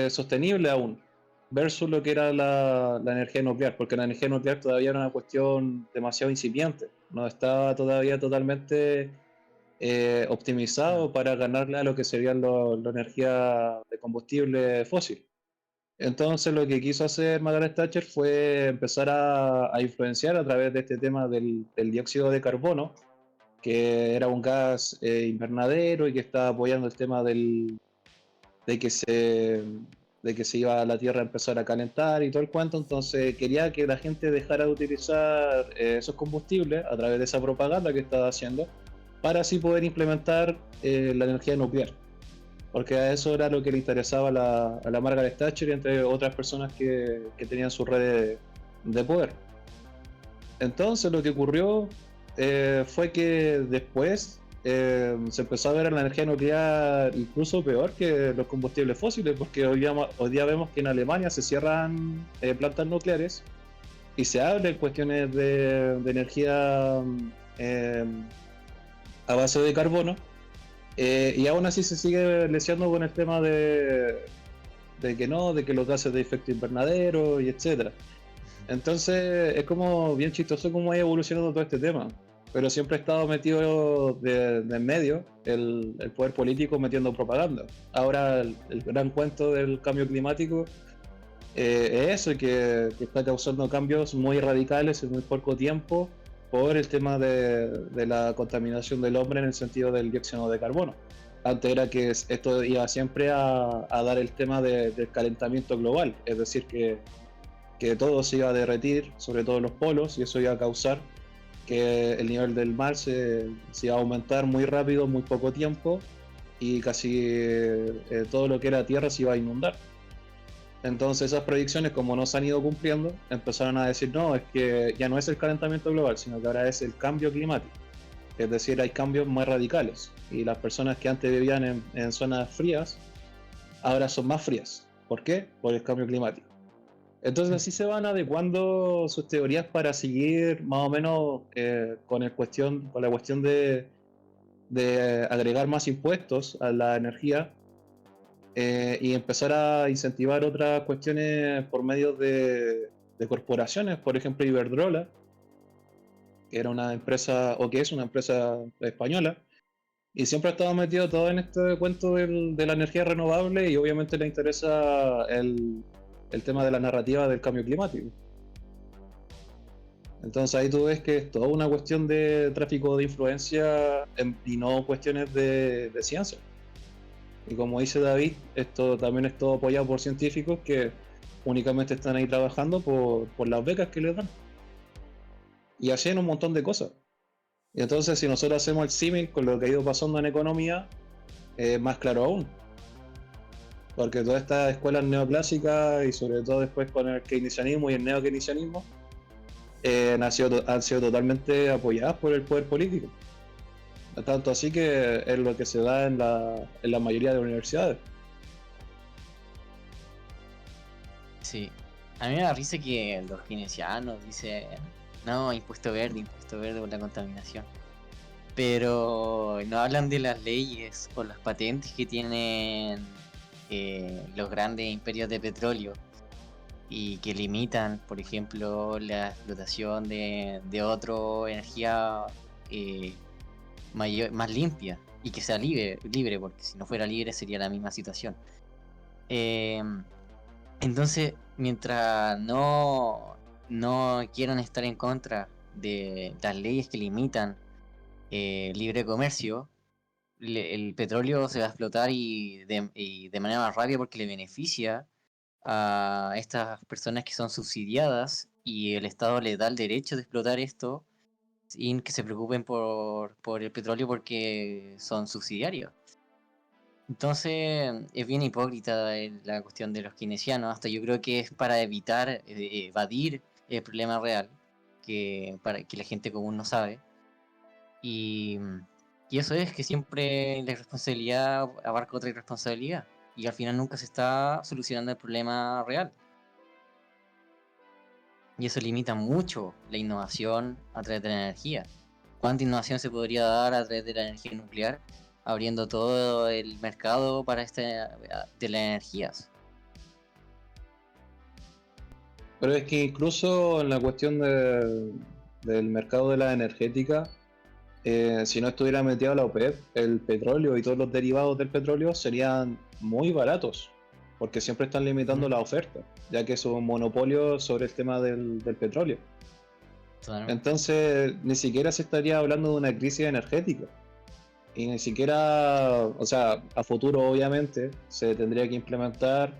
sostenibles aún, versus lo que era la energía nuclear, porque la energía nuclear todavía era una cuestión demasiado incipiente, no estaba todavía totalmente Mm. optimizado para ganarle a lo que sería la energía de combustible fósil. Entonces lo que quiso hacer Margaret Thatcher fue empezar a influenciar a través de este tema del dióxido de carbono, que era un gas invernadero y que estaba apoyando el tema de que se, de que se iba a la Tierra a empezar a calentar y todo el cuento. Entonces quería que la gente dejara de utilizar esos combustibles a través de esa propaganda que estaba haciendo, para así poder implementar la energía nuclear. Porque a eso era lo que le interesaba a la Margaret Thatcher y entre otras personas que tenían su red de poder. Entonces lo que ocurrió fue que después se empezó a ver a la energía nuclear incluso peor que los combustibles fósiles, porque hoy día vemos que en Alemania se cierran plantas nucleares y se abren cuestiones de energía eh, a base de carbono, y aún así se sigue leseando con el tema de que no, de que los gases de efecto invernadero y etcétera. Entonces es como bien chistoso cómo ha evolucionado todo este tema. Pero siempre ha estado metido de en medio el poder político metiendo propaganda. Ahora el gran cuento del cambio climático es eso, que está causando cambios muy radicales en muy poco tiempo por el tema de la contaminación del hombre en el sentido del dióxido de carbono. Antes era que esto iba siempre a dar el tema del calentamiento global, es decir, que todo se iba a derretir, sobre todo los polos, y eso iba a causar que el nivel del mar se iba a aumentar muy rápido, en muy poco tiempo, y casi todo lo que era tierra se iba a inundar. Entonces esas predicciones, como no se han ido cumpliendo, empezaron a decir, no, es que ya no es el calentamiento global, sino que ahora es el cambio climático. Es decir, hay cambios más radicales, y las personas que antes vivían en zonas frías, ahora son más frías. ¿Por qué? Por el cambio climático. Entonces así se van adecuando sus teorías para seguir más o menos con la cuestión de agregar más impuestos a la energía, y empezar a incentivar otras cuestiones por medio de corporaciones, por ejemplo Iberdrola, que era una empresa, o que es una empresa española, y siempre ha estado metido todo en este cuento de la energía renovable, y obviamente le interesa el tema de la narrativa del cambio climático. Entonces ahí tú ves que es toda una cuestión de tráfico de influencia y no cuestiones de ciencia. Y como dice David, esto también es todo apoyado por científicos que únicamente están ahí trabajando por las becas que les dan. Y hacen un montón de cosas. Y entonces si nosotros hacemos el símil con lo que ha ido pasando en economía, es más claro aún. Porque todas estas escuelas neoclásicas y sobre todo después con el keynesianismo y el neokeynesianismo han sido totalmente apoyadas por el poder político. Tanto así que es lo que se da en la mayoría de las universidades. Sí. A mí me da risa que los keynesianos dicen, no, impuesto verde por la contaminación. Pero no hablan de las leyes o las patentes que tienen los grandes imperios de petróleo y que limitan, por ejemplo, la explotación de otra energía eh, más limpia y que sea libre, porque si no fuera libre sería la misma situación. Eh, entonces, mientras no quieran estar en contra de las leyes que limitan libre comercio, el petróleo se va a explotar y de manera más rápida porque le beneficia a estas personas que son subsidiadas y el Estado les da el derecho de explotar esto sin que se preocupen por el petróleo porque son subsidiarios. Entonces es bien hipócrita la cuestión de los keynesianos, hasta yo creo que es para evitar, evadir el problema real para que la gente común no sabe. Y, y eso es que siempre la irresponsabilidad abarca otra irresponsabilidad. Y al final nunca se está solucionando el problema real. Y eso limita mucho la innovación a través de la energía. ¿Cuánta innovación se podría dar a través de la energía nuclear, abriendo todo el mercado para de las energías? Pero es que incluso en la cuestión del mercado de la energética, si no estuviera metido la OPEP, el petróleo y todos los derivados del petróleo serían muy baratos, porque siempre están limitando la oferta, ya que es un monopolio sobre el tema del petróleo. Totalmente. Entonces, ni siquiera se estaría hablando de una crisis energética. Y ni siquiera, o sea, a futuro obviamente se tendría que implementar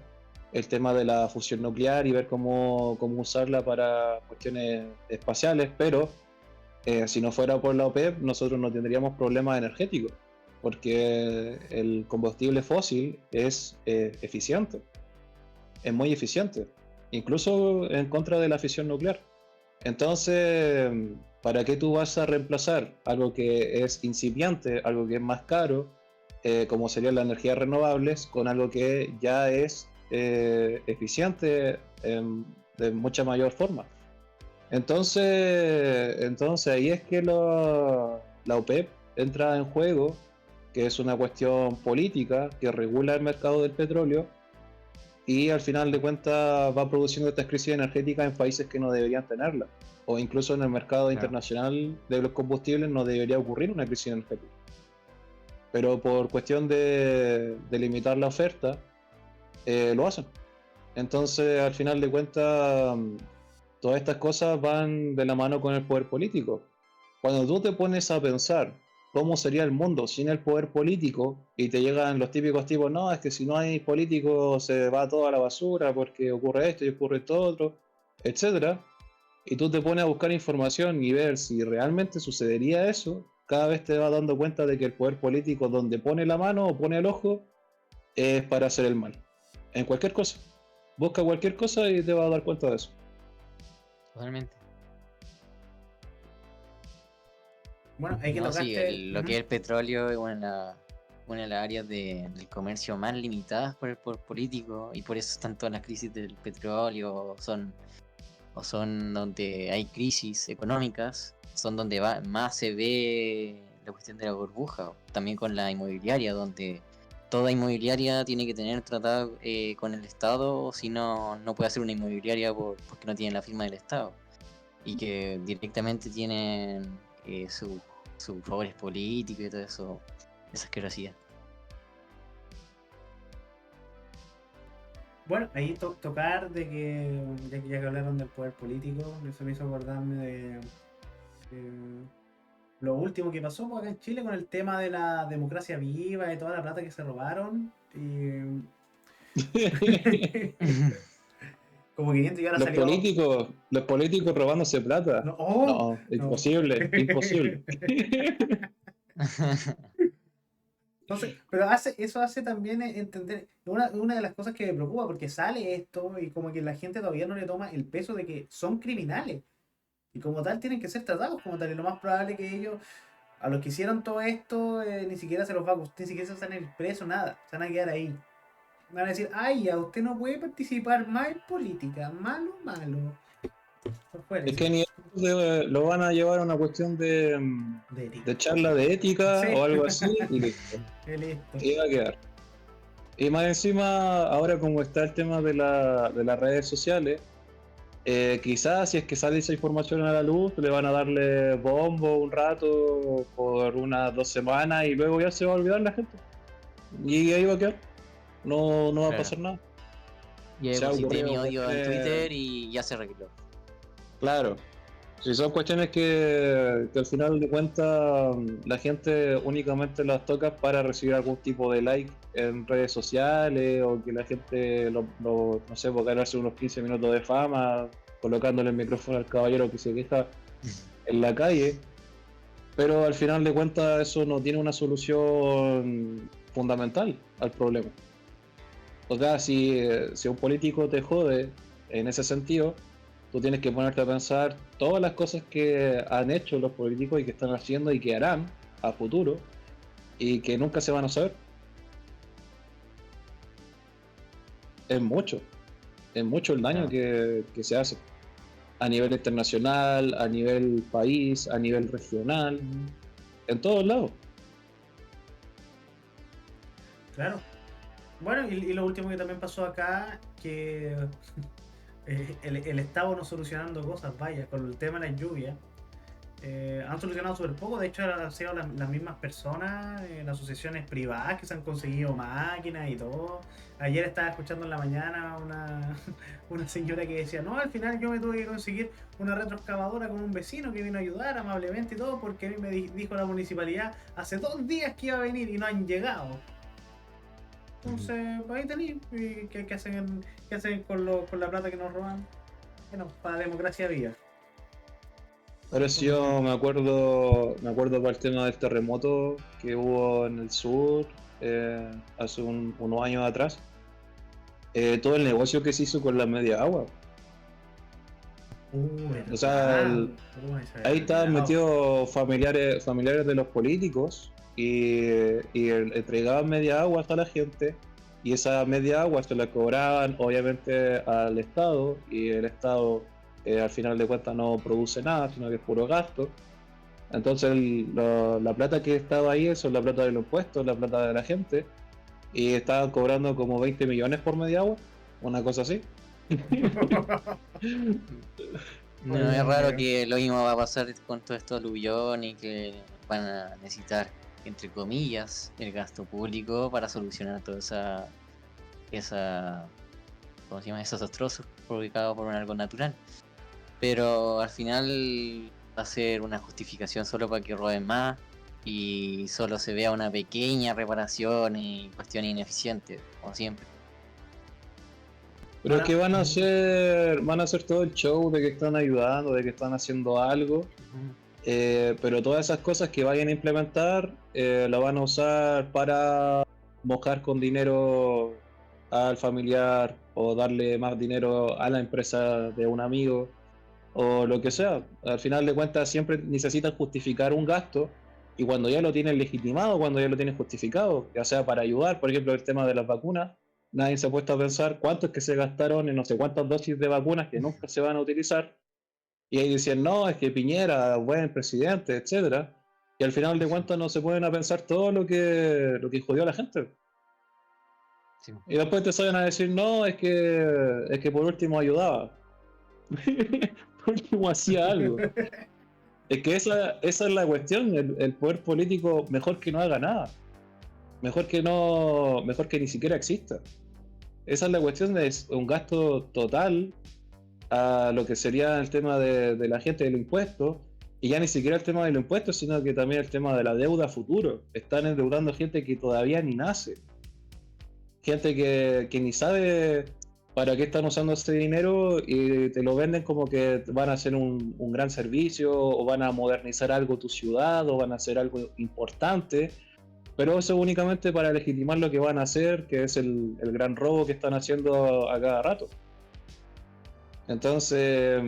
el tema de la fusión nuclear y ver cómo usarla para cuestiones espaciales, pero si no fuera por la OPEP nosotros no tendríamos problemas energéticos, porque el combustible fósil es eficiente, es muy eficiente, incluso en contra de la fisión nuclear. Entonces, ¿para qué tú vas a reemplazar algo que es incipiente, algo que es más caro, como serían las energías renovables, con algo que ya es eficiente de mucha mayor forma? Entonces ahí es que la OPEP entra en juego, que es una cuestión política que regula el mercado del petróleo y al final de cuentas va produciendo estas crisis energéticas en países que no deberían tenerlas. O incluso en el mercado internacional de los combustibles no debería ocurrir una crisis energética. Pero por cuestión de limitar la oferta, lo hacen. Entonces al final de cuentas, todas estas cosas van de la mano con el poder político. Cuando tú te pones a pensar cómo sería el mundo sin el poder político y te llegan los típicos tipos, no, es que si no hay políticos se va todo a la basura porque ocurre esto y ocurre esto otro, etcétera, y tú te pones a buscar información y ver si realmente sucedería eso, cada vez te vas dando cuenta de que el poder político donde pone la mano o pone el ojo es para hacer el mal. En cualquier cosa. Busca cualquier cosa y te vas a dar cuenta de eso. Totalmente. Bueno, hay que No, tocaste... sí, lo que es el petróleo es una de las áreas del comercio más limitadas por el poder político, y por eso están todas las crisis del petróleo, o son donde hay crisis económicas, son donde más se ve la cuestión de la burbuja. También con la inmobiliaria, donde toda inmobiliaria tiene que tener tratado con el Estado, o si no, no puede hacer una inmobiliaria porque no tiene la firma del Estado, y que directamente tienen sus favores políticos y todo eso, esa asquerosidad. Bueno, ahí tocar de que, ya que hablaron del poder político, eso me hizo acordarme de lo último que pasó pues, acá en Chile con el tema de la democracia viva y toda la plata que se robaron. Y... como 500 y ahora Los salió... políticos robándose plata. No, oh, No, imposible, no. imposible. Entonces, pero eso hace también entender una de las cosas que me preocupa, porque sale esto y como que la gente todavía no le toma el peso de que son criminales y como tal tienen que ser tratados como tal, y lo más probable que ellos, a los que hicieron todo esto, ni siquiera se los va a gustar, ni siquiera se van a ir presos, nada, se van a quedar ahí. Van a decir, ay, ya usted no puede participar más en política, malo, malo. Fuera, Es que ni lo van a llevar a una cuestión de charla de ética sí. o algo así y listo. Listo. Y va a quedar. Y más encima, ahora como está el tema de las redes sociales, quizás si es que sale esa información a la luz, le van a darle bombo un rato por unas 2 semanas y luego ya se va a olvidar la gente. Y ahí va a quedar. No va a pasar nada. Y ahí deposité mi odio en Twitter y ya se arregló. Claro. Si son cuestiones que al final de cuentas la gente únicamente las toca para recibir algún tipo de like en redes sociales, o que la gente no sé, por ganarse unos 15 minutos de fama colocándole el micrófono al caballero que se queja en la calle, pero al final de cuentas eso no tiene una solución fundamental al problema. O sea, si un político te jode en ese sentido, tú tienes que ponerte a pensar todas las cosas que han hecho los políticos y que están haciendo y que harán a futuro y que nunca se van a saber. Es mucho, es mucho el daño Claro. que se hace a nivel internacional, a nivel país, a nivel regional, en todos lados. Claro. Bueno, y lo último que también pasó acá, que el Estado no solucionando cosas, vaya, con el tema de las lluvias. Han solucionado súper poco, de hecho han sido las mismas personas, las asociaciones privadas que se han conseguido máquinas y todo. Ayer estaba escuchando en la mañana una señora que decía, no, al final yo me tuve que conseguir una retroexcavadora con un vecino que vino a ayudar amablemente y todo, porque a mí me dijo la municipalidad hace 2 días que iba a venir y no han llegado. Entonces, pues ahí tenéis, qué hacen con la plata que nos roban? Bueno, para la democracia viva. Pero si yo me acuerdo para el tema del terremoto que hubo en el sur hace unos años atrás, todo el negocio que se hizo con la media agua. O sea, Verdad. Se me ahí había estaban olvidado. metidos familiares de los políticos y entregaban media agua hasta la gente y esa media agua se la cobraban obviamente al Estado y el Estado al final de cuentas no produce nada, sino que es puro gasto. Entonces la plata que estaba ahí, eso es la plata de los impuestos, la plata de la gente, y estaban cobrando como 20 millones por media agua, una cosa así. No es Oye, raro Dios. que lo mismo va a pasar con todo esto aluvión y que van a necesitar, entre comillas, el gasto público para solucionar toda esa, ¿cómo se llama? Esos destrozos provocados por algo natural. Pero al final va a ser una justificación solo para que roben más y solo se vea una pequeña reparación y cuestión ineficiente, como siempre. Pero es que Ahora, van a hacer todo el show de que están ayudando, de que están haciendo algo, pero todas esas cosas que vayan a implementar la van a usar para mojar con dinero al familiar o darle más dinero a la empresa de un amigo o lo que sea. Al final de cuentas siempre necesitan justificar un gasto y cuando ya lo tienen legitimado, cuando ya lo tienen justificado, ya sea para ayudar, por ejemplo, el tema de las vacunas, nadie se ha puesto a pensar cuánto es que se gastaron en no sé cuántas dosis de vacunas que nunca se van a utilizar y ahí dicen, no, es que Piñera, buen presidente, etcétera. Y al final de cuentas no se ponen a pensar todo lo que jodió a la gente. Sí. Y después te salen a decir, no, es que por último ayudaba. Por último hacía algo. Es que esa es la cuestión, el poder político mejor que no haga nada. Mejor que ni siquiera exista. Esa es la cuestión de un gasto total a lo que sería el tema de la gente del impuesto, y ya ni siquiera el tema del impuesto, sino que también el tema de la deuda a futuro. Están endeudando gente que todavía ni nace, gente que ni sabe para qué están usando ese dinero y te lo venden como que van a hacer un gran servicio o van a modernizar algo tu ciudad o van a hacer algo importante, pero eso únicamente para legitimar lo que van a hacer, que es el gran robo que están haciendo a cada rato. Entonces,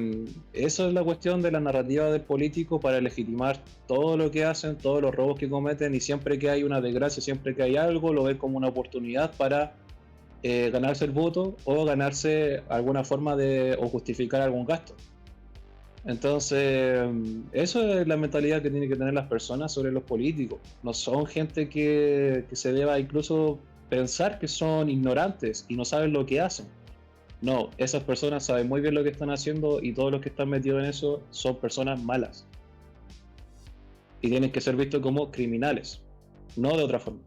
eso es la cuestión de la narrativa del político para legitimar todo lo que hacen, todos los robos que cometen y siempre que hay una desgracia, siempre que hay algo, lo ven como una oportunidad para ganarse el voto o ganarse alguna forma de o justificar algún gasto. Entonces, eso es la mentalidad que tienen que tener las personas sobre los políticos. No son gente que se deba incluso pensar que son ignorantes y no saben lo que hacen. No, esas personas saben muy bien lo que están haciendo y todos los que están metidos en eso son personas malas. Y tienen que ser vistos como criminales, no de otra forma.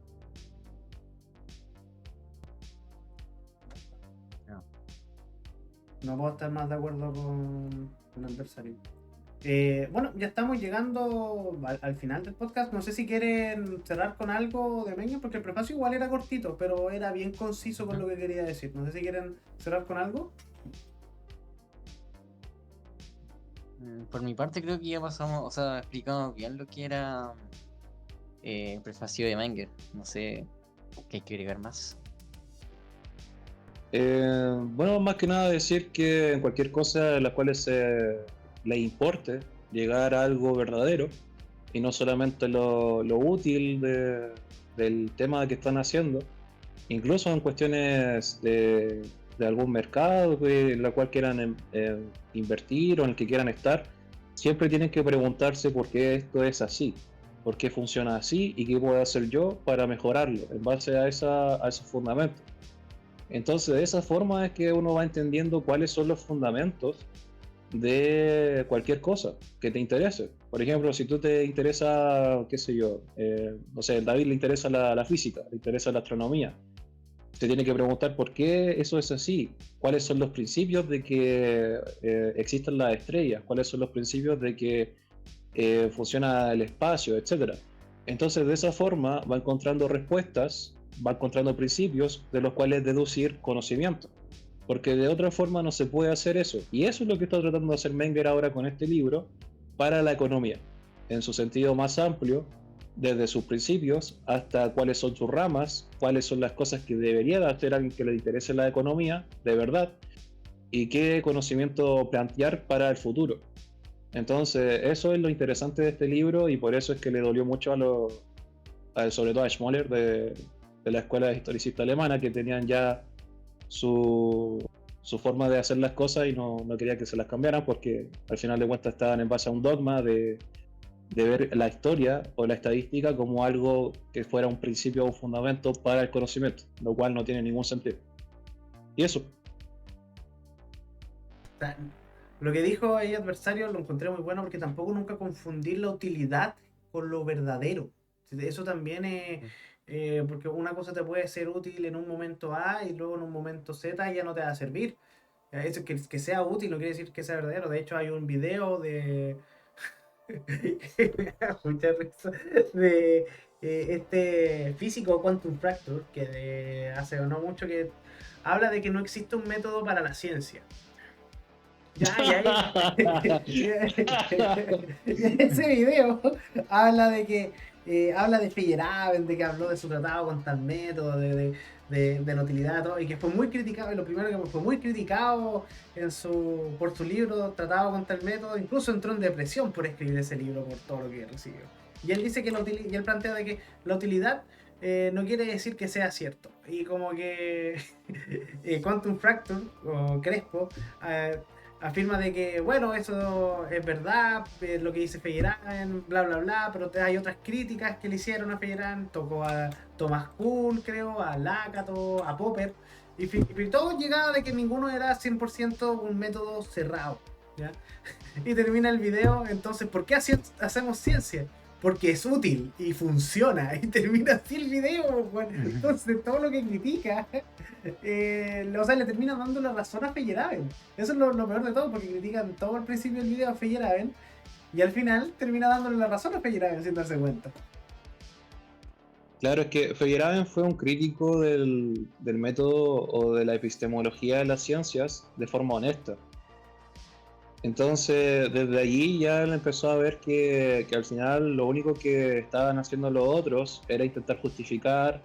No. no puedo estar más de acuerdo con el adversario. Bueno, ya estamos llegando al final del podcast. No sé si quieren cerrar con algo de Mengen, porque el prefacio igual era cortito, pero era bien conciso con lo que quería decir. No sé si quieren cerrar con algo. Por mi parte creo que ya pasamos, o sea, explicamos bien lo que era el prefacio de Menger. No sé qué hay que agregar más. Bueno, más que nada decir que en cualquier cosa en la cual le importe llegar a algo verdadero y no solamente lo útil del tema que están haciendo, incluso en cuestiones de algún mercado en la cual quieran invertir o en el que quieran estar, siempre tienen que preguntarse por qué esto es así, por qué funciona así y qué puedo hacer yo para mejorarlo en base a esos fundamentos. Entonces, de esa forma es que uno va entendiendo cuáles son los fundamentos de cualquier cosa que te interese. Por ejemplo, si tú te interesa, qué sé yo, no sé, a David le interesa la física, le interesa la astronomía, se tiene que preguntar por qué eso es así, cuáles son los principios de que existan las estrellas, cuáles son los principios de que funciona el espacio, etcétera. Entonces, de esa forma va encontrando respuestas, va encontrando principios de los cuales deducir conocimiento. Porque de otra forma no se puede hacer eso. Y eso es lo que está tratando de hacer Menger ahora con este libro para la economía, en su sentido más amplio, desde sus principios hasta cuáles son sus ramas, cuáles son las cosas que debería de hacer alguien que le interese la economía, de verdad, y qué conocimiento plantear para el futuro. Entonces, eso es lo interesante de este libro y por eso es que le dolió mucho sobre todo a Schmoller de la escuela de historicista alemana, que tenían ya su forma de hacer las cosas y no quería que se las cambiaran porque al final de cuentas estaban en base a un dogma de ver la historia o la estadística como algo que fuera un principio o un fundamento para el conocimiento, lo cual no tiene ningún sentido. Y eso. O sea, lo que dijo ahí adversario lo encontré muy bueno porque tampoco nunca confundir la utilidad con lo verdadero. Eso también es, porque una cosa te puede ser útil en un momento A y luego en un momento Z ya no te va a servir. Eso, que sea útil no quiere decir que sea verdadero. De hecho hay un video de... me da mucha risa, de este físico Quantum Fracture que hace no mucho que habla de que no existe un método para la ciencia. Ese video habla de que habla de Feyerabend, de que habló de su tratado con tal método, de la utilidad, todo, y que fue muy criticado, y lo primero que fue muy criticado por su libro Tratado contra el método, incluso entró en depresión por escribir ese libro por todo lo que recibió. Y él dice que y él plantea de que la utilidad no quiere decir que sea cierto. Y como que Quantum Fracture o Crespo afirma de que, bueno, eso es verdad, lo que dice Feyerabend, bla, bla, bla, pero hay otras críticas que le hicieron a Feyerabend, tocó a Thomas Kuhn, creo, a Lakatos, a Popper, y todo llegaba de que ninguno era 100% un método cerrado, ¿ya? Y termina el video, entonces, ¿por qué hacemos ciencia? Porque es útil y funciona, y termina así el video, bueno. Entonces todo lo que critica, o sea, le termina dando la razón a Feyerabend. Eso es lo peor de todo, porque critican todo al principio del video a Feyerabend, y al final termina dándole la razón a Feyerabend sin darse cuenta. Claro, es que Feyerabend fue un crítico del método o de la epistemología de las ciencias de forma honesta. Entonces, desde allí ya él empezó a ver que al final lo único que estaban haciendo los otros era intentar justificar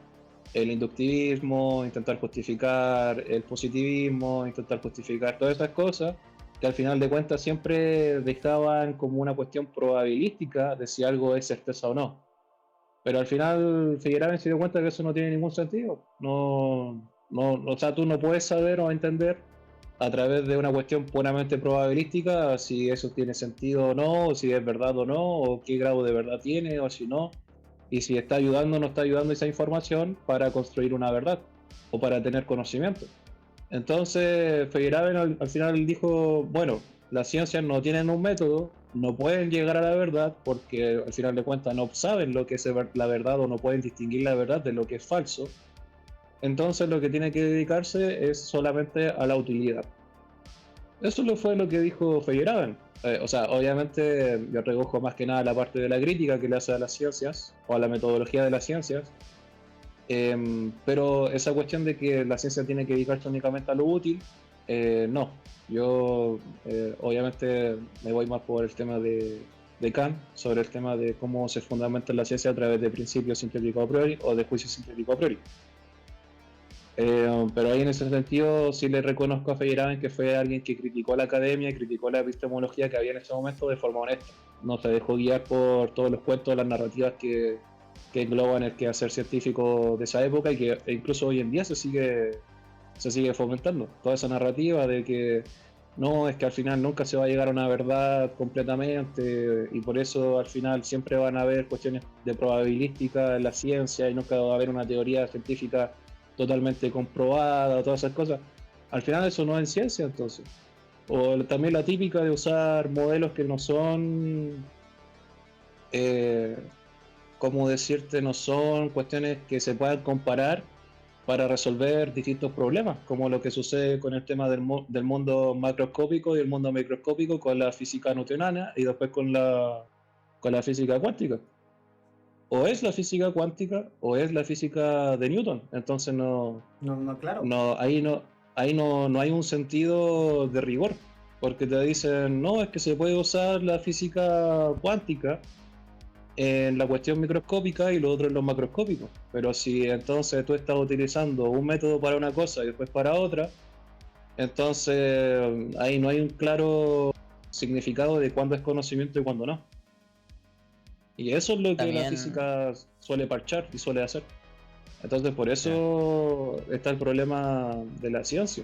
el inductivismo, intentar justificar el positivismo, intentar justificar todas esas cosas, que al final de cuentas siempre dejaban como una cuestión probabilística de si algo es certeza o no. Pero al final Figueroa se dio cuenta que eso no tiene ningún sentido. O sea, tú no puedes saber o entender a través de una cuestión puramente probabilística si eso tiene sentido o no, o si es verdad o no, o qué grado de verdad tiene, o si no, y si está ayudando o no está ayudando esa información para construir una verdad o para tener conocimiento. Entonces, Feyerabend al final dijo, bueno, las ciencias no tienen un método, no pueden llegar a la verdad porque al final de cuentas no saben lo que es la verdad o no pueden distinguir la verdad de lo que es falso. Entonces lo que tiene que dedicarse es solamente a la utilidad. Eso fue lo que dijo Feyerabend. O sea, obviamente yo recojo más que nada la parte de la crítica que le hace a las ciencias o a la metodología de las ciencias. Pero esa cuestión de que la ciencia tiene que dedicarse únicamente a lo útil, no. Yo obviamente me voy más por el tema de Kant, sobre el tema de cómo se fundamenta la ciencia a través de principios sintéticos a priori o de juicios sintéticos a priori. Pero ahí en ese sentido sí le reconozco a Feyerabend que fue alguien que criticó la academia y criticó la epistemología que había en ese momento de forma honesta. No se dejó guiar por todos los cuentos, las narrativas que engloban el quehacer científico de esa época y que incluso hoy en día se sigue fomentando. Toda esa narrativa de que no, es que al final nunca se va a llegar a una verdad completamente y por eso al final siempre van a haber cuestiones de probabilística en la ciencia y nunca va a haber una teoría científica totalmente comprobada, todas esas cosas. Al final eso no es ciencia entonces. O también la típica de usar modelos que no son, eh, como decirte, no son cuestiones que se puedan comparar para resolver distintos problemas, como lo que sucede con el tema del mundo macroscópico y el mundo microscópico con la física newtoniana y después con la física cuántica. O es la física cuántica o es la física de Newton. Entonces Claro. no hay un sentido de rigor, porque te dicen, no, es que se puede usar la física cuántica en la cuestión microscópica y lo otro en lo macroscópico. Pero si entonces tú estás utilizando un método para una cosa y después para otra, entonces ahí no hay un claro significado de cuándo es conocimiento y cuándo no. Y eso es lo que la También, física suele parchar y suele hacer. Entonces por claro, eso está el problema de la ciencia.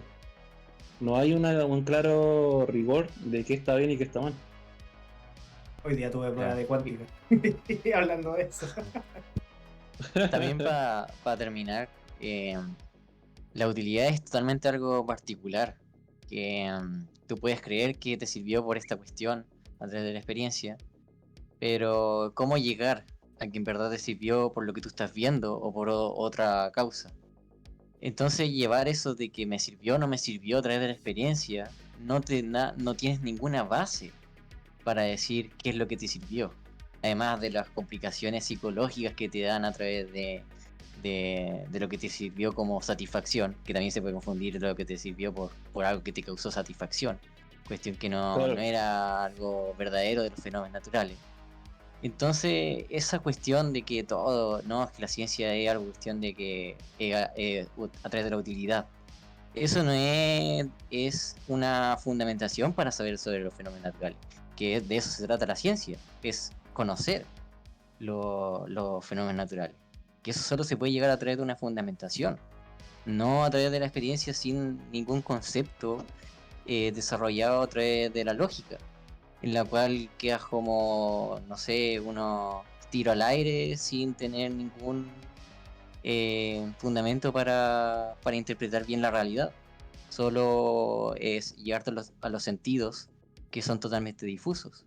No hay un claro rigor de qué está bien y qué está mal. Hoy día tuve prueba claro. de cuántica. Hablando de eso. También para terminar, la utilidad es totalmente algo particular, que tú puedes creer que te sirvió por esta cuestión a través de la experiencia, pero ¿cómo llegar a que en verdad te sirvió por lo que tú estás viendo o por otra causa? Entonces llevar eso de que me sirvió o no me sirvió a través de la experiencia, no tienes ninguna base para decir qué es lo que te sirvió. Además de las complicaciones psicológicas que te dan a través de lo que te sirvió como satisfacción, que también se puede confundir lo que te sirvió por algo que te causó satisfacción, cuestión que no Claro, era algo verdadero de los fenómenos naturales. Entonces, esa cuestión de que todo, no, es que la ciencia es algo cuestión de que a través de la utilidad, eso no es una fundamentación para saber sobre los fenómenos naturales, que de eso se trata la ciencia, es conocer los fenómenos naturales, que eso solo se puede llegar a través de una fundamentación, no a través de la experiencia sin ningún concepto desarrollado a través de la lógica, en la cual quedas como, no sé, uno tiro al aire sin tener ningún fundamento para interpretar bien la realidad. Solo es llevarte a los sentidos que son totalmente difusos.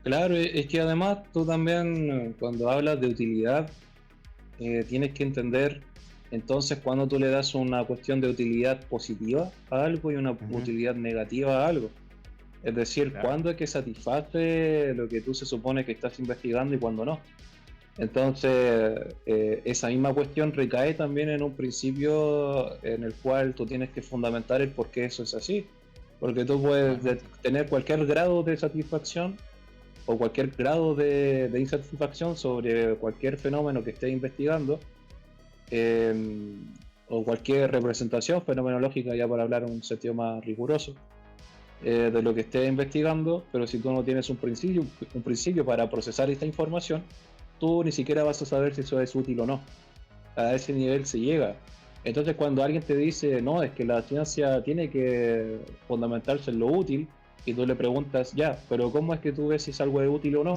claro, es que además tú también cuando hablas de utilidad tienes que entender entonces cuando tú le das una cuestión de utilidad positiva a algo y una Ujú, utilidad negativa a algo. Es decir, Claro. cuándo es que satisface lo que tú se supone que estás investigando y cuándo no. Entonces, esa misma cuestión recae también en un principio en el cual tú tienes que fundamentar el por qué eso es así. Porque tú puedes ujú. tener cualquier grado de satisfacción o cualquier grado de insatisfacción sobre cualquier fenómeno que estés investigando, eh, o cualquier representación fenomenológica, ya para hablar en un sentido más riguroso, de lo que estés investigando, pero si tú no tienes un principio para procesar esta información, tú ni siquiera vas a saber si eso es útil o no. A ese nivel se llega. Entonces cuando alguien te dice, no, es que la ciencia tiene que fundamentarse en lo útil, y tú le preguntas, ya, pero ¿cómo es que tú ves si es algo útil o no?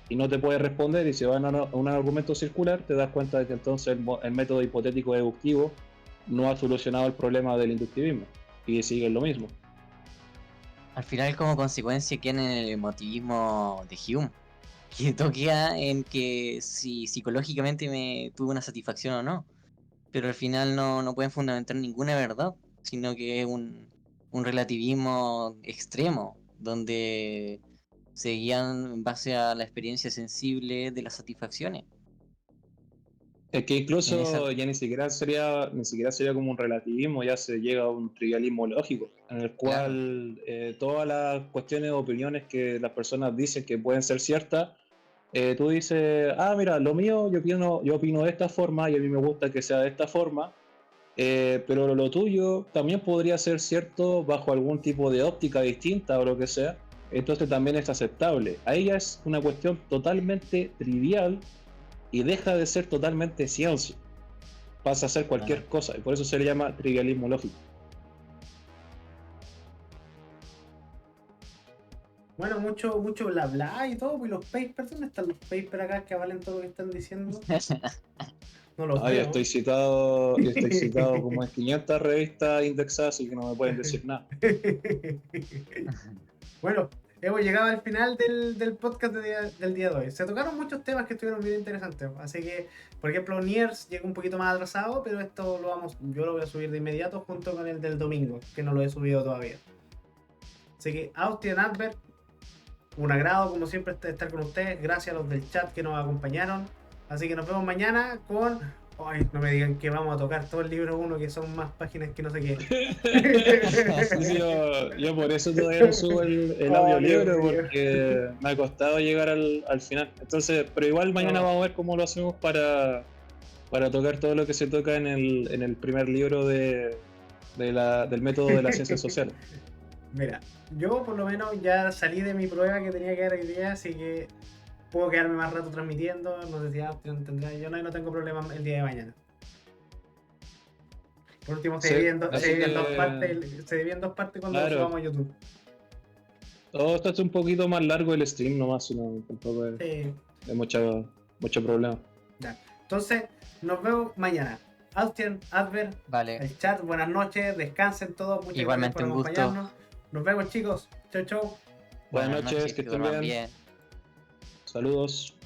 Y no te puede responder y se van a un argumento circular, te das cuenta de que entonces el método hipotético deductivo no ha solucionado el problema del inductivismo y sigue lo mismo. Al final, como consecuencia, queda en el emotivismo de Hume, que toquea en que si psicológicamente me tuve una satisfacción o no, pero al final no pueden fundamentar ninguna verdad, sino que es un relativismo extremo, donde se guían en base a la experiencia sensible de las satisfacciones. Es que En esa, incluso ya ni siquiera sería como un relativismo, ya se llega a un trivialismo lógico, en el claro, cual todas las cuestiones o opiniones que las personas dicen que pueden ser ciertas, tú dices, mira, lo mío yo opino de esta forma y a mí me gusta que sea de esta forma, pero lo tuyo también podría ser cierto bajo algún tipo de óptica distinta o lo que sea, entonces también es aceptable. Ahí ya es una cuestión totalmente trivial y deja de ser totalmente ciencia, pasa a ser cualquier cosa y por eso se le llama trivialismo lógico. Bueno, mucho bla bla y todo, pues los papers, ¿dónde están los papers acá que avalen todo lo que están diciendo? No los Yo veo. estoy citado como en 500 revistas indexadas, así que no me pueden decir nada. Bueno, hemos llegado al final del podcast del día de hoy. Se tocaron muchos temas que estuvieron bien interesantes. Así que, por ejemplo, Niers llega un poquito más atrasado, pero esto yo lo voy a subir de inmediato junto con el del domingo, que no lo he subido todavía. Así que, Austin Advert, un agrado como siempre estar con ustedes. Gracias a los del chat que nos acompañaron. Así que nos vemos mañana con... Ay, no me digan que vamos a tocar todo el libro 1, que son más páginas que no sé qué. Sí, yo por eso todavía no subo el audiolibro, porque me ha costado llegar al final. Entonces, pero igual mañana vamos a ver cómo lo hacemos para tocar todo lo que se toca en el primer libro del método de las ciencias sociales. Mira, yo por lo menos ya salí de mi prueba que tenía que dar hoy día, así que puedo quedarme más rato transmitiendo. No sé si tendrá, yo no tengo problema el día de mañana. Por último, se divide en dos partes cuando lo subamos a YouTube. Todo esto es un poquito más largo el stream nomás, sino tampoco es mucho problema. Ya. Entonces, nos vemos mañana. Austin, Adver, el chat, buenas noches, descansen todos, muchas Igualmente gracias por acompañarnos. Nos vemos, chicos. Chau, chau. Buenas noches, que estén bien. Saludos.